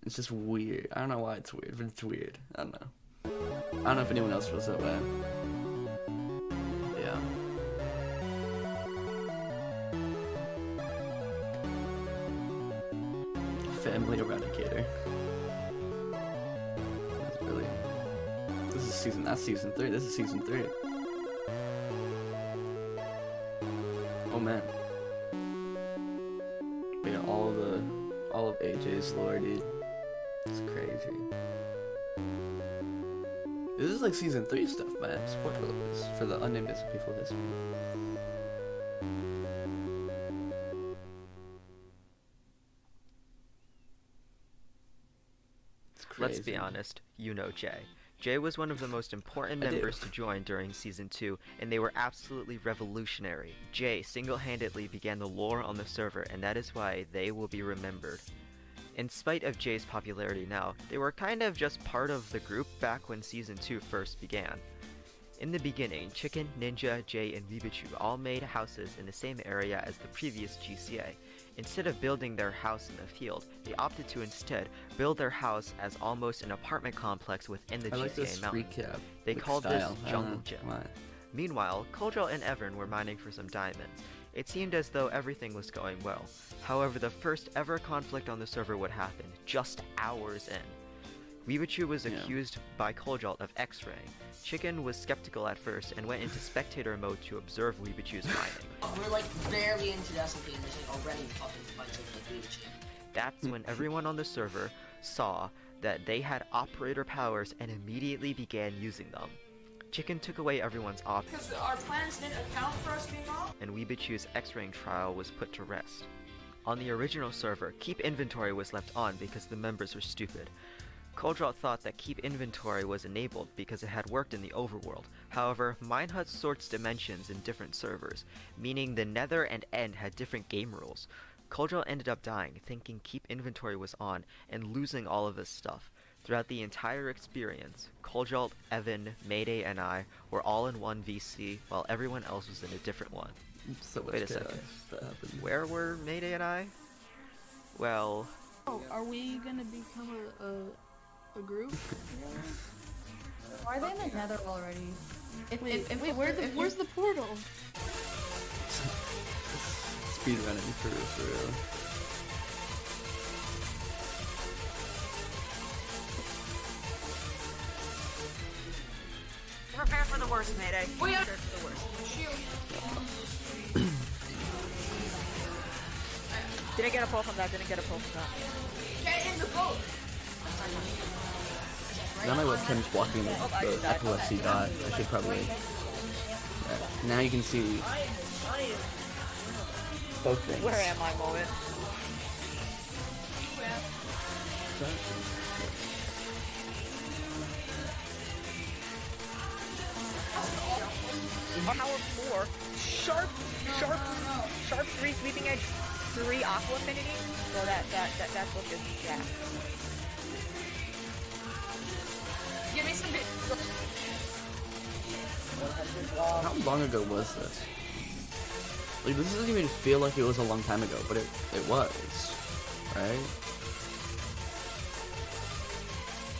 It's just weird. I don't know why it's weird, but it's weird. I don't know. I don't know if anyone else feels that way. Yeah. Family Eradicator. That's really... This is season... That's season 3. This is season 3. Oh, man. But yeah, all of AJ's lore, dude. It's crazy. This is like season 3 stuff, man. Spoilers for the unnamed SMP full history. It's crazy. Let's be honest, you know Jay. Jay was one of the most important members to join during Season 2, and they were absolutely revolutionary. Jay single-handedly began the lore on the server, and that is why they will be remembered. In spite of Jay's popularity now, they were kind of just part of the group back when Season 2 first began. In the beginning, Chicken, Ninja, Jay, and Weebichu all made houses in the same area as the previous GCA. Instead of building their house in the field, they opted to instead build their house as almost an apartment complex within the GCA mountain. They called this Jungle Gym. Meanwhile, Kojo and Evan were mining for some diamonds. It seemed as though everything was going well. However, the first ever conflict on the server would happen, just hours in. Weebichu was accused by Kojolt of X-raying. Chicken was skeptical at first and went into spectator mode to observe Weebichu's mining. We're like barely into the SMP and there's like already fucking fights over like Weebichu. That's when everyone on the server saw that they had operator powers and immediately began using them. Chicken took away everyone's op, Because our plans didn't account for us being off? and Weebichu's X-raying trial was put to rest. On the original server, Keep Inventory was left on because the members were stupid. Koldrot thought that Keep Inventory was enabled because it had worked in the overworld. However, Minehut sorts dimensions in different servers, meaning the Nether and End had different game rules. Koldrot ended up dying, thinking Keep Inventory was on, and losing all of his stuff. Throughout the entire experience, Koldrot, Evan, Mayday, and I were all in one VC, while everyone else was in a different one. So Wait a second. Where were Mayday and I? Well... Oh, are we gonna become a group? Are they in the Nether already? Wait, where's the portal? Speedrunning for real. Prepare for the worst, Mayday. We are- Prepare for the worst. Didn't get a pull from that, didn't get a pull from that. Get in the boat! Now my webcam's blocking the epilepsy dot. I should probably... Yeah. Now you can see both things. Where am I, moment? Power 4, sharp 3 sweeping edge, 3 aqua affinity. So that book is yeah. Give me some bit. How long ago was this? Like, this doesn't even feel like it was a long time ago, but it was, right?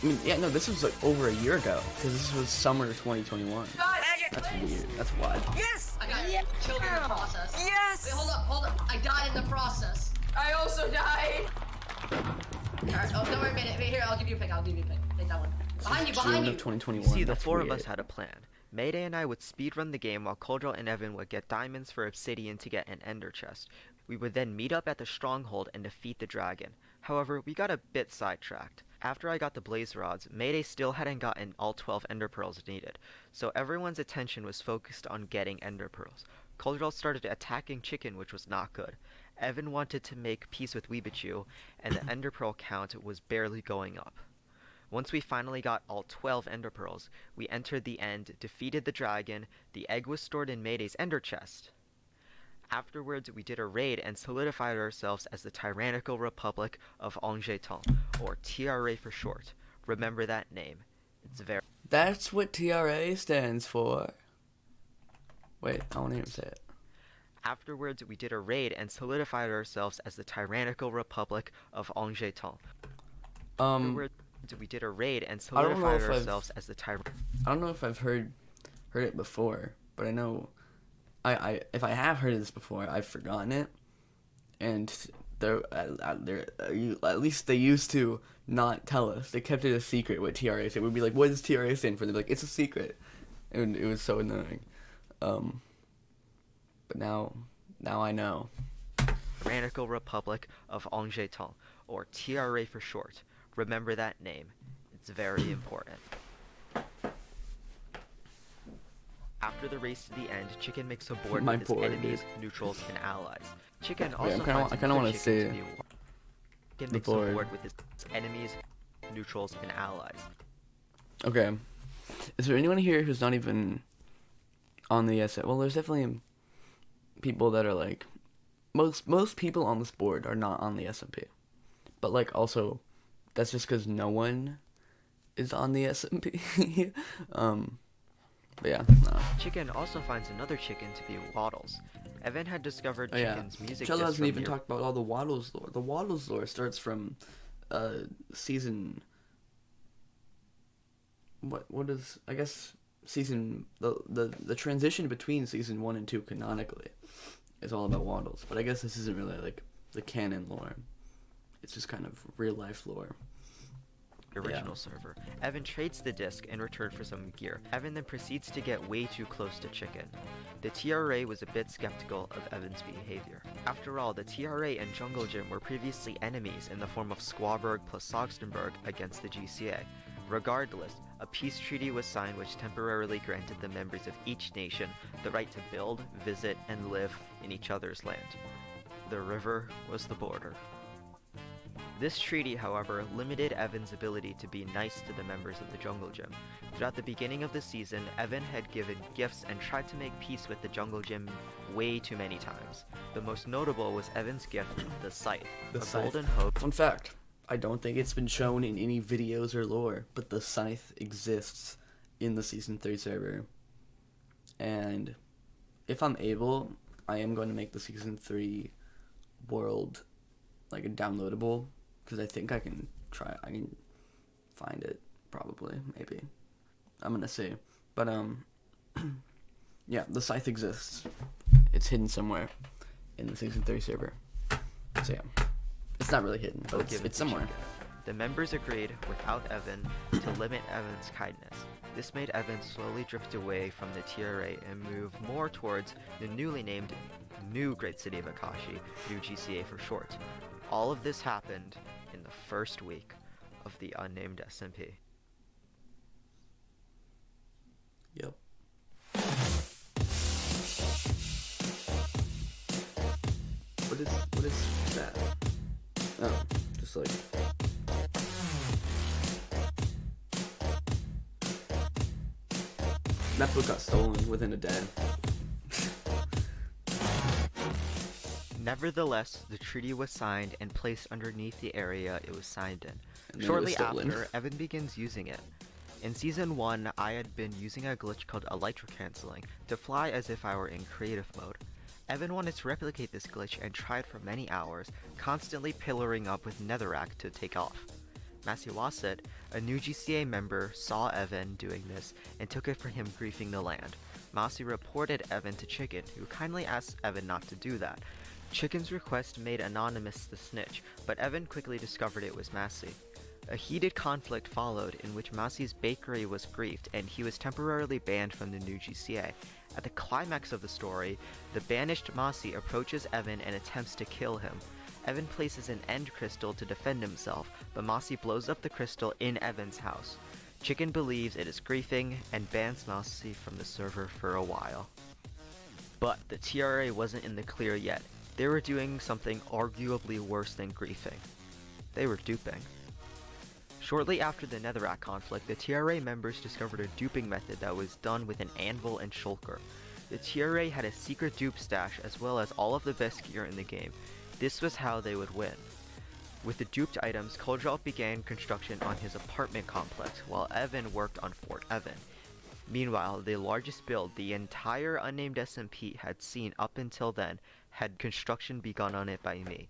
I mean, yeah, no, this was like over a year ago, because this was summer 2021. That's weird. That's wild. Yes! I got killed in the process. Yes! Wait, hold up. I died in the process. I also died. Alright, oh, don't worry a minute. Wait, here, I'll give you a pick. Take that one. Behind you. June of 2021. See, the That's four of weird. us had a plan. Mayday and I would speedrun the game while Koldrot and Evan would get diamonds for obsidian to get an ender chest. We would then meet up at the stronghold and defeat the dragon. However, we got a bit sidetracked. After I got the blaze rods, Mayday still hadn't gotten all 12 ender pearls needed, so everyone's attention was focused on getting ender pearls. Koldrot started attacking Chicken, which was not good. Evan wanted to make peace with Weebichu, and the ender pearl count was barely going up. Once we finally got all 12 ender pearls, we entered the end, defeated the dragon, the egg was stored in Mayday's ender chest. Afterwards, we did a raid and solidified ourselves as the Tyrannical Republic of Angers-Temps, or TRA for short. Remember that name. It's very... That's what TRA stands for. Wait, I won't even say it. Afterwards, we did a raid and solidified ourselves as the Tyrannical Republic of Angers-Temps. Afterwards, we did a raid and solidified ourselves as the Tyrannical... I don't know if I've heard it before, but I know... if I have heard this before, I've forgotten it, and at least they used to not tell us. They kept it a secret what TRA said. We'd be like, "What does TRA stand for?" They're like, "It's a secret," and it was so annoying. But now I know. Tyrannical Republic of Angers-Temps, or TRA for short. Remember that name. It's very important. After the race to the end, Chicken makes a board with his enemies, neutrals, and allies. Chicken also finds I kind of want to see Chicken makes a board with his enemies, neutrals, and allies. Okay. Is there anyone here who's not even on the SM? Well, there's definitely people that are like... Most people on this board are not on the SMP. But, like, also, that's just because no one is on the SMP. But yeah, no. Chicken also finds another chicken to be Waddles. Evan had discovered Oh, yeah. Chicken's music Cello disc hasn't from even talked about all the Waddles lore. The Waddles lore starts from season... What is... I guess season... The transition between season 1 and 2 canonically is all about Waddles. But I guess this isn't really like the canon lore. It's just kind of real life lore. Original server. Evan trades the disc in return for some gear. Evan then proceeds to get way too close to Chicken. The TRA was a bit skeptical of Evan's behavior. After all, the TRA and Jungle Gym were previously enemies in the form of Squawburg plus Sogstenburg against the GCA. Regardless, a peace treaty was signed which temporarily granted the members of each nation the right to build, visit, and live in each other's land. The river was the border. This treaty, however, limited Evan's ability to be nice to the members of the Jungle Gym. Throughout the beginning of the season, Evan had given gifts and tried to make peace with the Jungle Gym way too many times. The most notable was Evan's gift of the Scythe, golden hope. Fun fact, I don't think it's been shown in any videos or lore, but the Scythe exists in the Season 3 server. And if I'm able, I am going to make the Season 3 world like a downloadable. Because I think I can find it, probably, maybe. I'm gonna see. But, yeah, the Scythe exists. It's hidden somewhere in the Season 3 server. So, yeah. It's not really hidden, but it's somewhere. The members agreed, without Evan, to limit Evan's kindness. This made Evan slowly drift away from the TRA and move more towards the newly named New Great City of Akashi, New GCA for short. All of this happened in the first week of the unnamed SMP. Yep. What is that? Oh, just like... That book got stolen within a day. Nevertheless, the treaty was signed and placed underneath the area it was signed in. Shortly after, Evan begins using it. In Season 1, I had been using a glitch called Elytra Canceling to fly as if I were in creative mode. Evan wanted to replicate this glitch and tried for many hours, constantly pillaring up with Netherrack to take off. Masiwaset, a new GCA member, saw Evan doing this and took it for him griefing the land. Masi reported Evan to Chicken, who kindly asked Evan not to do that. Chicken's request made Anonymous the snitch, but Evan quickly discovered it was Masi. A heated conflict followed in which Masi's bakery was griefed and he was temporarily banned from the new GCA. At the climax of the story, the banished Masi approaches Evan and attempts to kill him. Evan places an end crystal to defend himself, but Masi blows up the crystal in Evan's house. Chicken believes it is griefing and bans Masi from the server for a while. But the TRA wasn't in the clear yet. They were doing something arguably worse than griefing. They were duping. Shortly after the Netherrack conflict, the TRA members discovered a duping method that was done with an anvil and shulker. The TRA had a secret dupe stash as well as all of the best gear in the game. This was how they would win. With the duped items, Koljal began construction on his apartment complex, while Evan worked on Fort Evan. Meanwhile, the largest build the entire unnamed SMP had seen up until then had construction begun on it by me.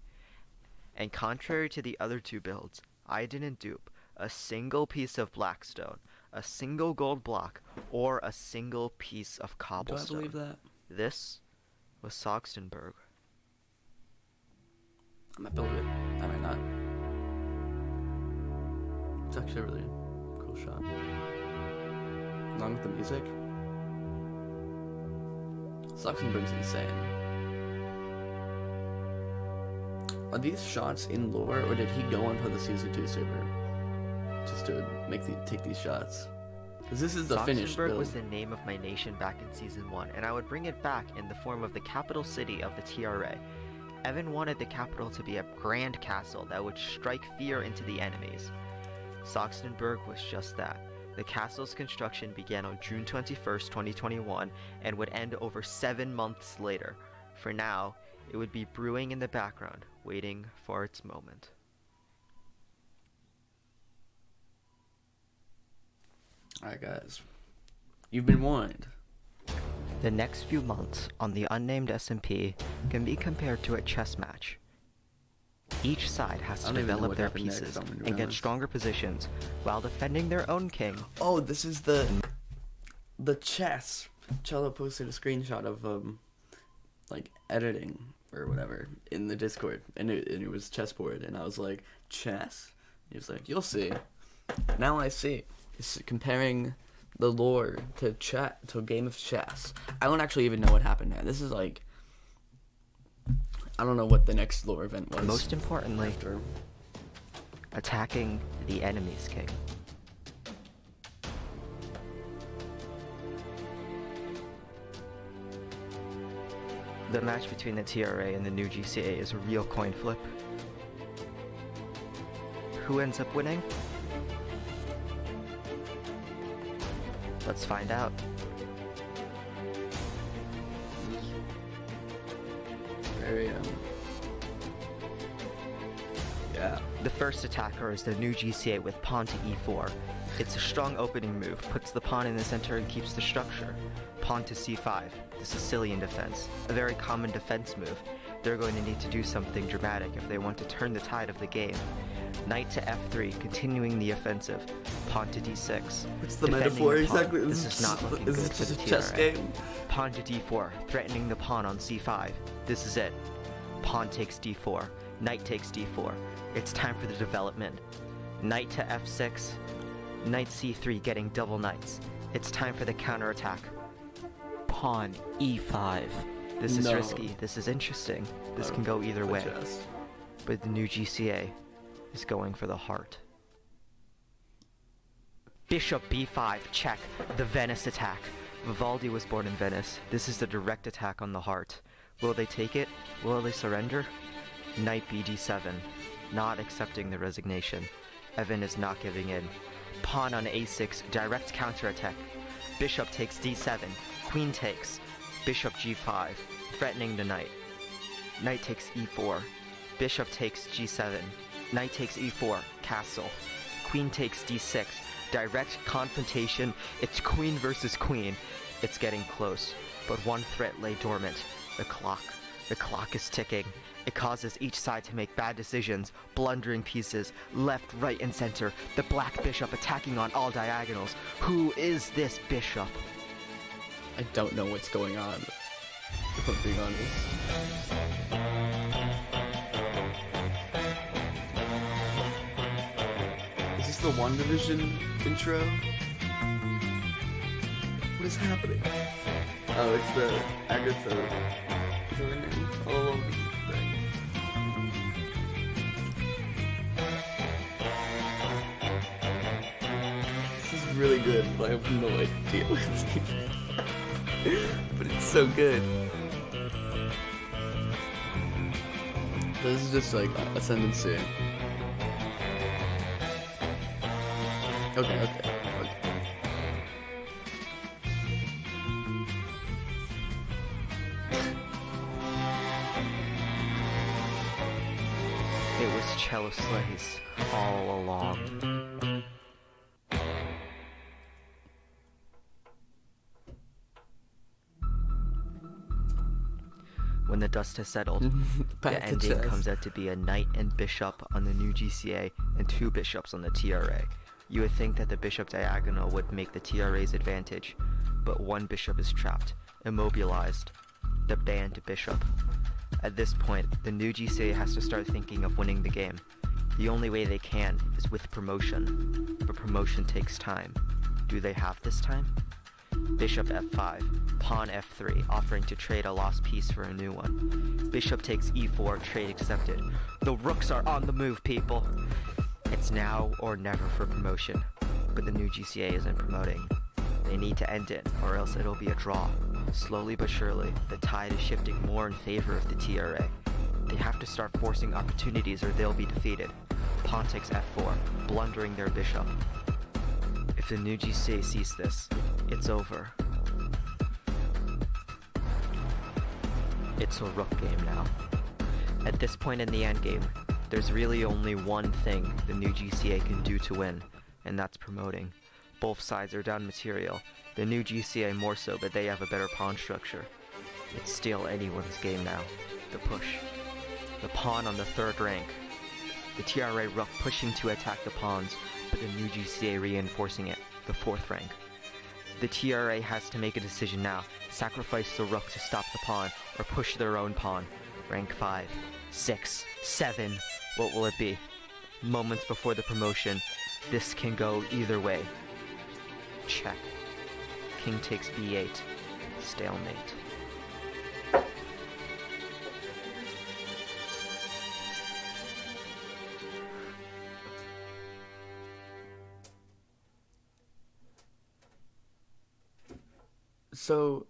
And contrary to the other two builds, I didn't dupe a single piece of blackstone, a single gold block, or a single piece of cobblestone. Do I believe that? This was Sogstenburg. I might build it. I might not. It's actually a really cool shot. Along with the music. Sogstenburg's insane. Are these shots in lore, or did he go onto the Season 2 server just to take these shots? Because this is the finished build. Sogstenburg was the name of my nation back in Season 1, and I would bring it back in the form of the capital city of the TRA. Evan wanted the capital to be a grand castle that would strike fear into the enemies. Sogstenburg was just that. The castle's construction began on June 21st, 2021, and would end over 7 months later. For now, it would be brewing in the background, waiting for its moment. Alright guys, You've been warned. The next few months on the unnamed SMP can be compared to a chess match. Each side has to develop their pieces and get stronger positions while defending their own king. Oh, this is the chess. Cello posted a screenshot of like editing or whatever in the Discord, and it was chessboard, and I was like, chess? He was like, you'll see. Now I see. It's comparing the lore to a game of chess. I don't actually even know what happened there. This is like, I don't know what the next lore event was. Most importantly, attacking the enemy's king. The match between the TRA and the new GCA is a real coin flip. Who ends up winning? Let's find out. Very, yeah. The first attacker is the new GCA with pawn to e4. It's a strong opening move, puts the pawn in the center and keeps the structure. Pawn to c5. The Sicilian defense, a very common defense move. They're going to need to do something dramatic if they want to turn the tide of the game. Knight to f3, continuing the offensive. Pawn to d6. What's the metaphor exactly? This is not looking good for the a chess game? Pawn to d4, threatening the pawn on c5. This is it. Pawn takes d4. Knight takes d4. It's time for the development. Knight to f6. Knight c3, getting double knights. It's time for the counterattack. Pawn e5. This is risky. This is interesting. This can go either way. But the new GCA is going for the heart. Bishop b5, check. The Venice attack. Vivaldi was born in Venice. This is the direct attack on the heart. Will they take it? Will they surrender? Knight bd7. Not accepting the resignation. Evan is not giving in. Pawn on a6, direct counterattack. Bishop takes d7. Queen takes. Bishop g5, threatening the knight. Knight takes e4. Bishop takes g7. Knight takes e4, castle. Queen takes d6. Direct confrontation. It's queen versus queen. It's getting close, but one threat lay dormant. The clock. The clock is ticking. It causes each side to make bad decisions, blundering pieces, left, right, and center. The black bishop attacking on all diagonals. Who is this bishop? I don't know what's going on, if I'm being honest. Is this the WandaVision intro? What is happening? Oh, it's the Agatha. Is that her name? Oh, thing. This is really good, but I have no idea what it's even. But it's so good. This is just like ascendancy. Okay. It was cello slays all along. When the dust has settled, the ending comes out to be a knight and bishop on the new GCA and 2 bishops on the TRA. You would think that the bishop diagonal would make the TRA's advantage, but one bishop is trapped, immobilized, the banned bishop. At this point, the new GCA has to start thinking of winning the game. The only way they can is with promotion, but promotion takes time. Do they have this time? Bishop f5, pawn f3, offering to trade a lost piece for a new one. Bishop takes e4, trade accepted. The rooks are on the move, people! It's now or never for promotion, but the new GCA isn't promoting. They need to end it, or else it'll be a draw. Slowly but surely, the tide is shifting more in favor of the TRA. They have to start forcing opportunities or they'll be defeated. Pawn takes f4, blundering their bishop. If the new GCA sees this, it's over. It's a rook game now. At this point in the endgame, there's really only one thing the new GCA can do to win, and that's promoting. Both sides are down material. The new GCA more so, but they have a better pawn structure. It's still anyone's game now. The push. The pawn on the 3rd rank. The TRA Rook pushing to attack the pawns, but the new GCA reinforcing it, the 4th rank. The TRA has to make a decision now, sacrifice the Rook to stop the pawn, or push their own pawn. Rank 5, 6, 7, what will it be? Moments before the promotion, this can go either way. Check. King takes b8, stalemate. So,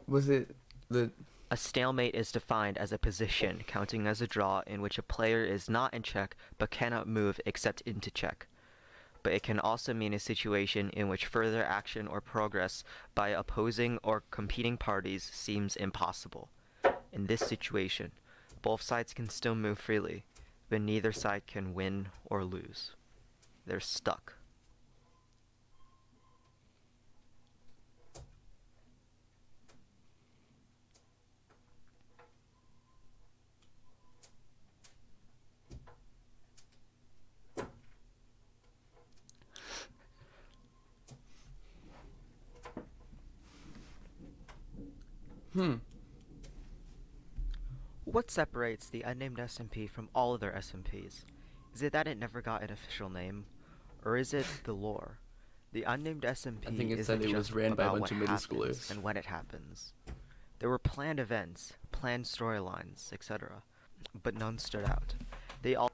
was it the... A stalemate is defined as a position, counting as a draw, in which a player is not in check, but cannot move except into check. But it can also mean a situation in which further action or progress by opposing or competing parties seems impossible. In this situation, both sides can still move freely, but neither side can win or lose. They're stuck. What separates the unnamed SMP from all other SMPs? Is it that it never got an official name? Or is it the lore? The unnamed SMP I think it's isn't that it was just ran by a about bunch what of middle happens schoolers. and when it happens. There were planned events, planned storylines, etc. But none stood out. They all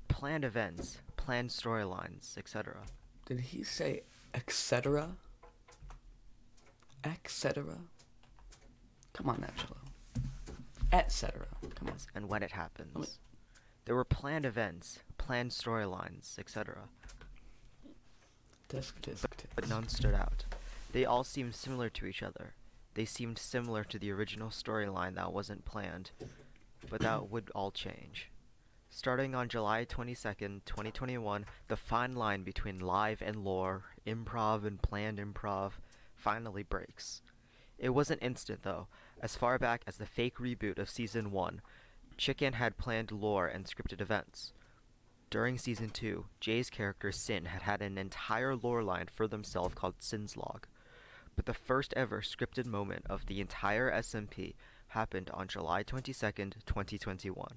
planned events, planned storylines, etc. Did he say etc.? Etc.? Come on, Angelo. Etc. Come on. And when it happens. There were planned events, planned storylines, etc. But none stood out. They all seemed similar to each other. They seemed similar to the original storyline that wasn't planned, but that would all change. Starting on July 22nd, 2021, the fine line between live and lore, improv and planned improv, finally breaks. It wasn't instant though. As far back as the fake reboot of Season 1, Chicken had planned lore and scripted events. During Season 2, Jay's character Sin had had an entire lore line for themselves called Sin's Log. But the first ever scripted moment of the entire SMP happened on July 22nd, 2021.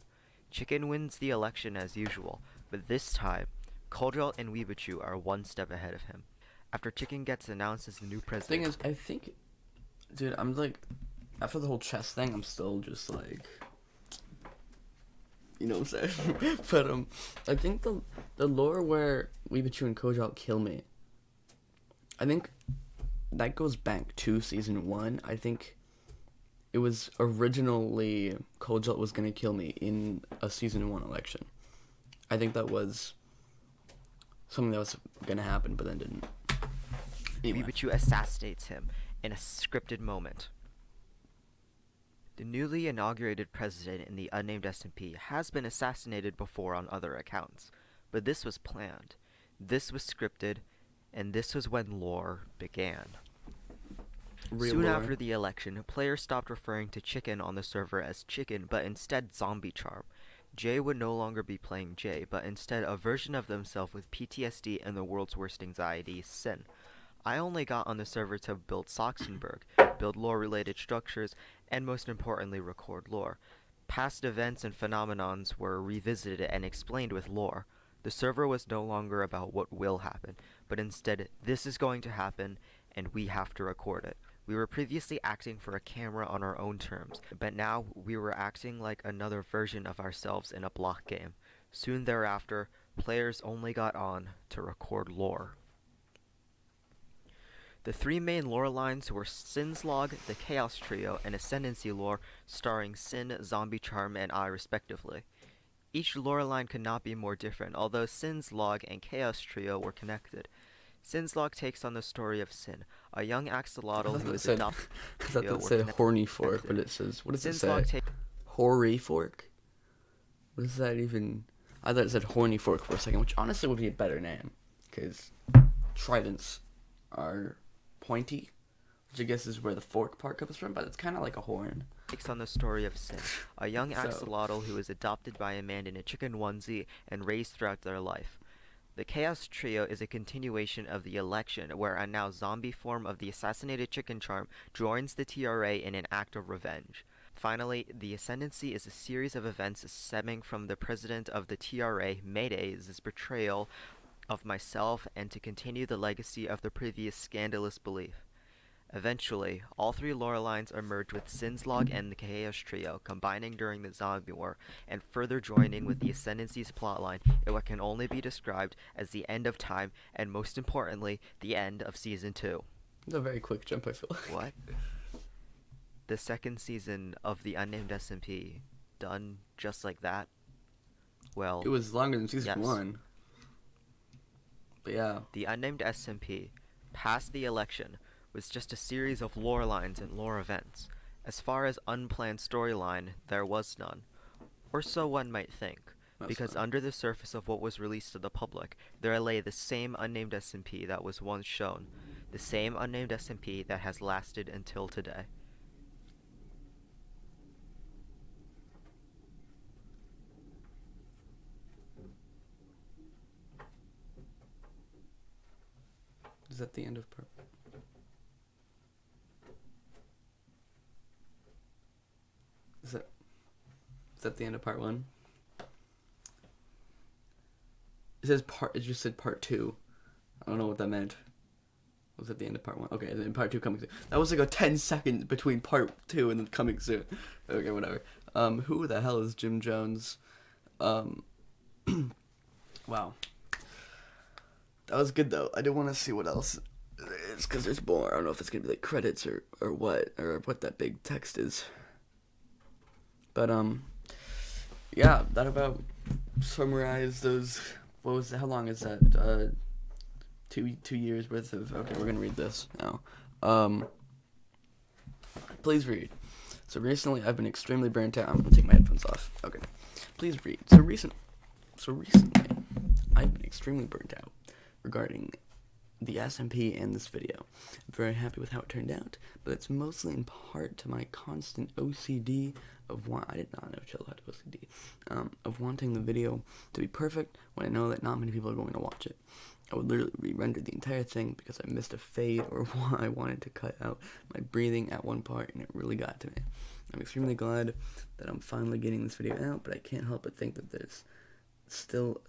Chicken wins the election as usual, but this time, Koljal and Weebichu are one step ahead of him. After Chicken gets announced as the new president... Thing is, I think... Dude, I'm like... After the whole chess thing, I'm still just like... You know what I'm saying? But, I think the lore where Weebichu and Koljal kill me... I think that goes back to Season 1. I think it was originally Koljal was gonna kill me in a Season 1 election. I think that was something that was gonna happen, but then didn't. Anyway. Weebichu assassinates him in a scripted moment. The newly inaugurated president in the unnamed SMP has been assassinated before on other accounts, but this was planned, this was scripted, and this was when lore began. Soon after the election, players stopped referring to Chicken on the server as Chicken, but instead Zombie Charm. Jay would no longer be playing Jay, but instead a version of themselves with PTSD and the world's worst anxiety, Sin. I only got on the server to build Soxenberg, build lore-related structures, and most importantly record lore. Past events and phenomenons were revisited and explained with lore. The server was no longer about what will happen, but instead this is going to happen and we have to record it. We were previously acting for a camera on our own terms, but now we were acting like another version of ourselves in a block game. Soon thereafter, players only got on to record lore. The three main lore lines were Sin's Log, the Chaos Trio, and Ascendancy lore starring Sin, Zombie Charm, and I respectively. Each lore line could not be more different, although Sin's Log and Chaos Trio were connected. Sin's Log takes on the story of Sin, a young axolotl who is adopted. I thought that said horny fork, but it says, what does it say? Hoary fork? What does that even... I thought it said horny fork for a second, which honestly would be a better name, because tridents are pointy, which I guess is where the fork part comes from, but it's kind of like a horn. Takes on the story of Sin, a young So- axolotl who is adopted by a man in a chicken onesie and raised throughout their life. The Chaos Trio is a continuation of the election, where a now zombie form of the assassinated chicken charm joins the TRA in an act of revenge. Finally, the Ascendancy is a series of events stemming from the president of the TRA, Mayday's betrayal of myself and to continue the legacy of the previous scandalous belief. Eventually, all three lore lines are merged with Sin's Log and the Chaos Trio, combining during the Zombie War, and further joining with the Ascendancy's plotline in what can only be described as the end of time, and most importantly, the end of Season 2. It's a very quick jump, I feel like. What? The second season of the Unnamed SMP, done just like that? Well, It was longer than Season yes. 1. But yeah. The Unnamed SMP, past the election, was just a series of lore lines and lore events. As far as unplanned storyline, there was none. Or so one might think, because under the surface of what was released to the public, there lay the same Unnamed SMP that was once shown, the same Unnamed SMP that has lasted until today. Is that the end of part? Is that the end of part 1? It says part. It just said part 2. I don't know what that meant. Was that the end of part 1? Okay, and then part 2 coming soon. That was like a 10 seconds between part 2 and then coming soon. Okay, whatever. Who the hell is Jim Jones? Wow. That was good though. I did want to see what else. It's because there's more. I don't know if it's gonna be like credits or what that big text is. But yeah, that about summarized those. What was how long is that? 2 years worth of. Okay, we're gonna read this now. Please read. So recently, I've been extremely burnt out. I'm gonna take my headphones off. Okay, please read. So recently, I've been extremely burnt out regarding the SMP and this video. I'm very happy with how it turned out, but it's mostly in part to my constant OCD of I did not know Chill had OCD, of wanting the video to be perfect when I know that not many people are going to watch it. I would literally re-render the entire thing because I missed a fade or I wanted to cut out my breathing at one part, and it really got to me. I'm extremely glad that I'm finally getting this video out, but I can't help but think that there's still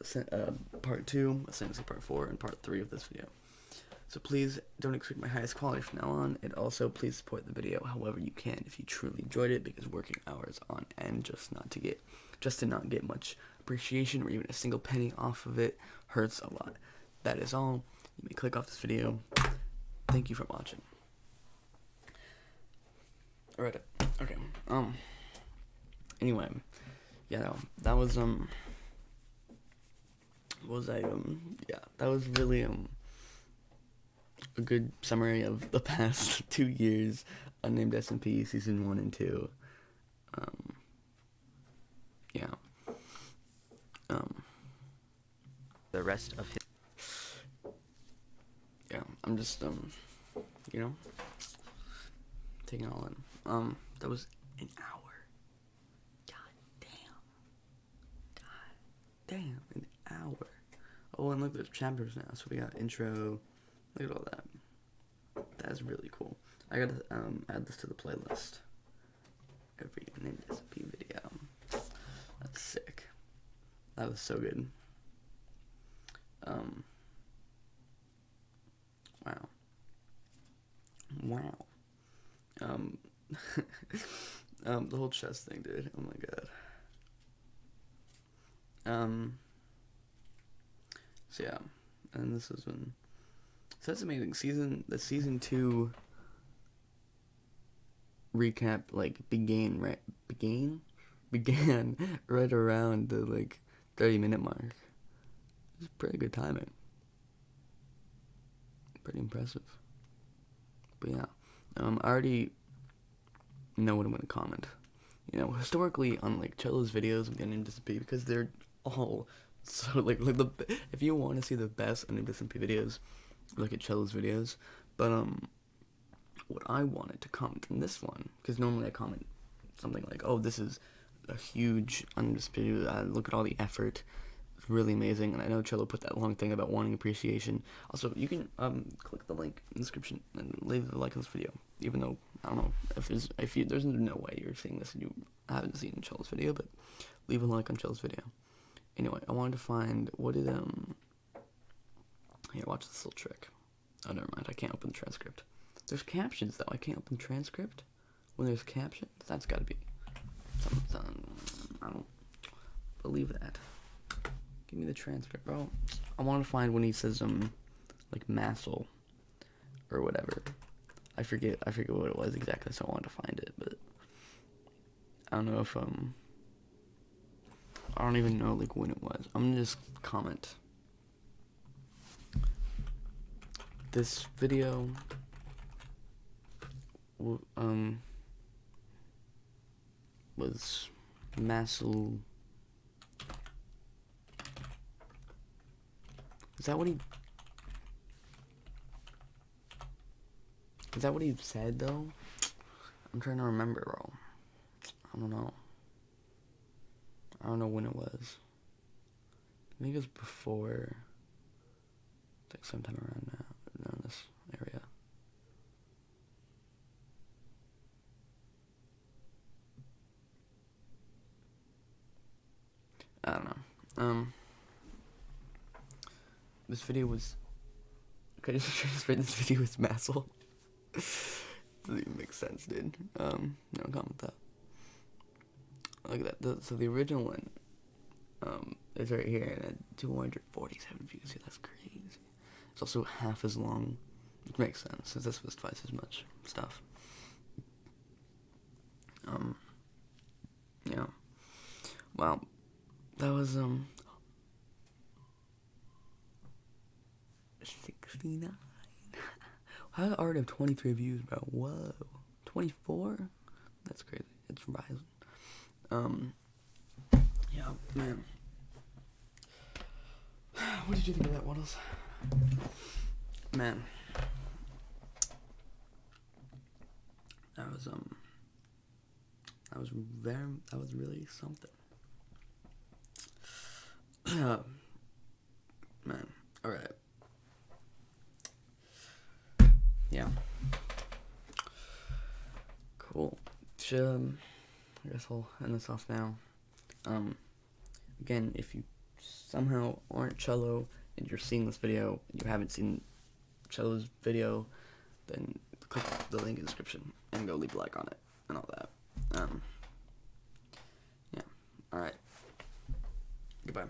part 2, essentially part 4, and part 3 of this video. So please don't expect my highest quality from now on, and also please support the video however you can if you truly enjoyed it, because working hours on end just to not get much appreciation or even a single penny off of it hurts a lot. That is all. You may click off this video. Thank you for watching. Alright, okay. Anyway, yeah, no, that was what was I yeah, that was really a good summary of the past 2 years, Unnamed SMP season 1 and 2. Yeah. The rest of his Yeah, I'm just you know, taking it all in. That was an hour. God damn, an hour. Oh, and look, there's chapters now, so we got intro. Look at all that. That's really cool. I gotta add this to the playlist. Every Unnamed SMP video. That's sick. That was so good. Wow. The whole chest thing, dude. Oh my god. So yeah, and this was when. So that's amazing. The season 2 recap began right around the 30-minute mark. It's pretty good timing. Pretty impressive. But yeah, I already know what I'm gonna comment. You know, historically on Cello's videos of the Unnamed SMP, because they're all so if you want to see the best Unnamed SMP videos, look at Cello's videos. But what I wanted to comment in this one, because normally I comment something like, "Oh, this is a huge undisputed. Look at all the effort. It's really amazing." And I know Cello put that long thing about wanting appreciation. Also, you can click the link in the description and leave a like on this video. Even though I don't know if there's no way you're seeing this and you haven't seen Cello's video, but leave a like on Cello's video. Anyway, I wanted to find what did Here, watch this little trick. Oh, never mind. I can't open the transcript. There's captions though. I can't open transcript when there's captions. That's got to be something. I don't believe that. Give me the transcript, bro. I want to find when he says like Massel or whatever. I forget what it was exactly, so I wanted to find it, but I don't know if I don't even know like when it was. I'm gonna just comment. This video was Massel. Is that what he said though? I'm trying to remember, bro. I don't know. I don't know when it was. I think it was before, like sometime around now, around this area. I don't know. This video was. Okay, just transfer this video with Massel. Doesn't even make sense, dude. No comment that. Look at that. So the original one, is right here and at 247 views. Yeah, that's crazy. It's also half as long, which makes sense since this was twice as much stuff. Yeah. Wow. That was 69. How did I already have 23 views, bro? Whoa. 24? That's crazy. It's rising. Yeah, man. What did you think of that, Waddles? Man. That was really something. Man, alright. Yeah. Cool. I guess I'll end this off now. Again, if you somehow aren't Cello and you're seeing this video and you haven't seen Cello's video, then click the link in the description and go leave a like on it and all that. Yeah. Alright. Goodbye.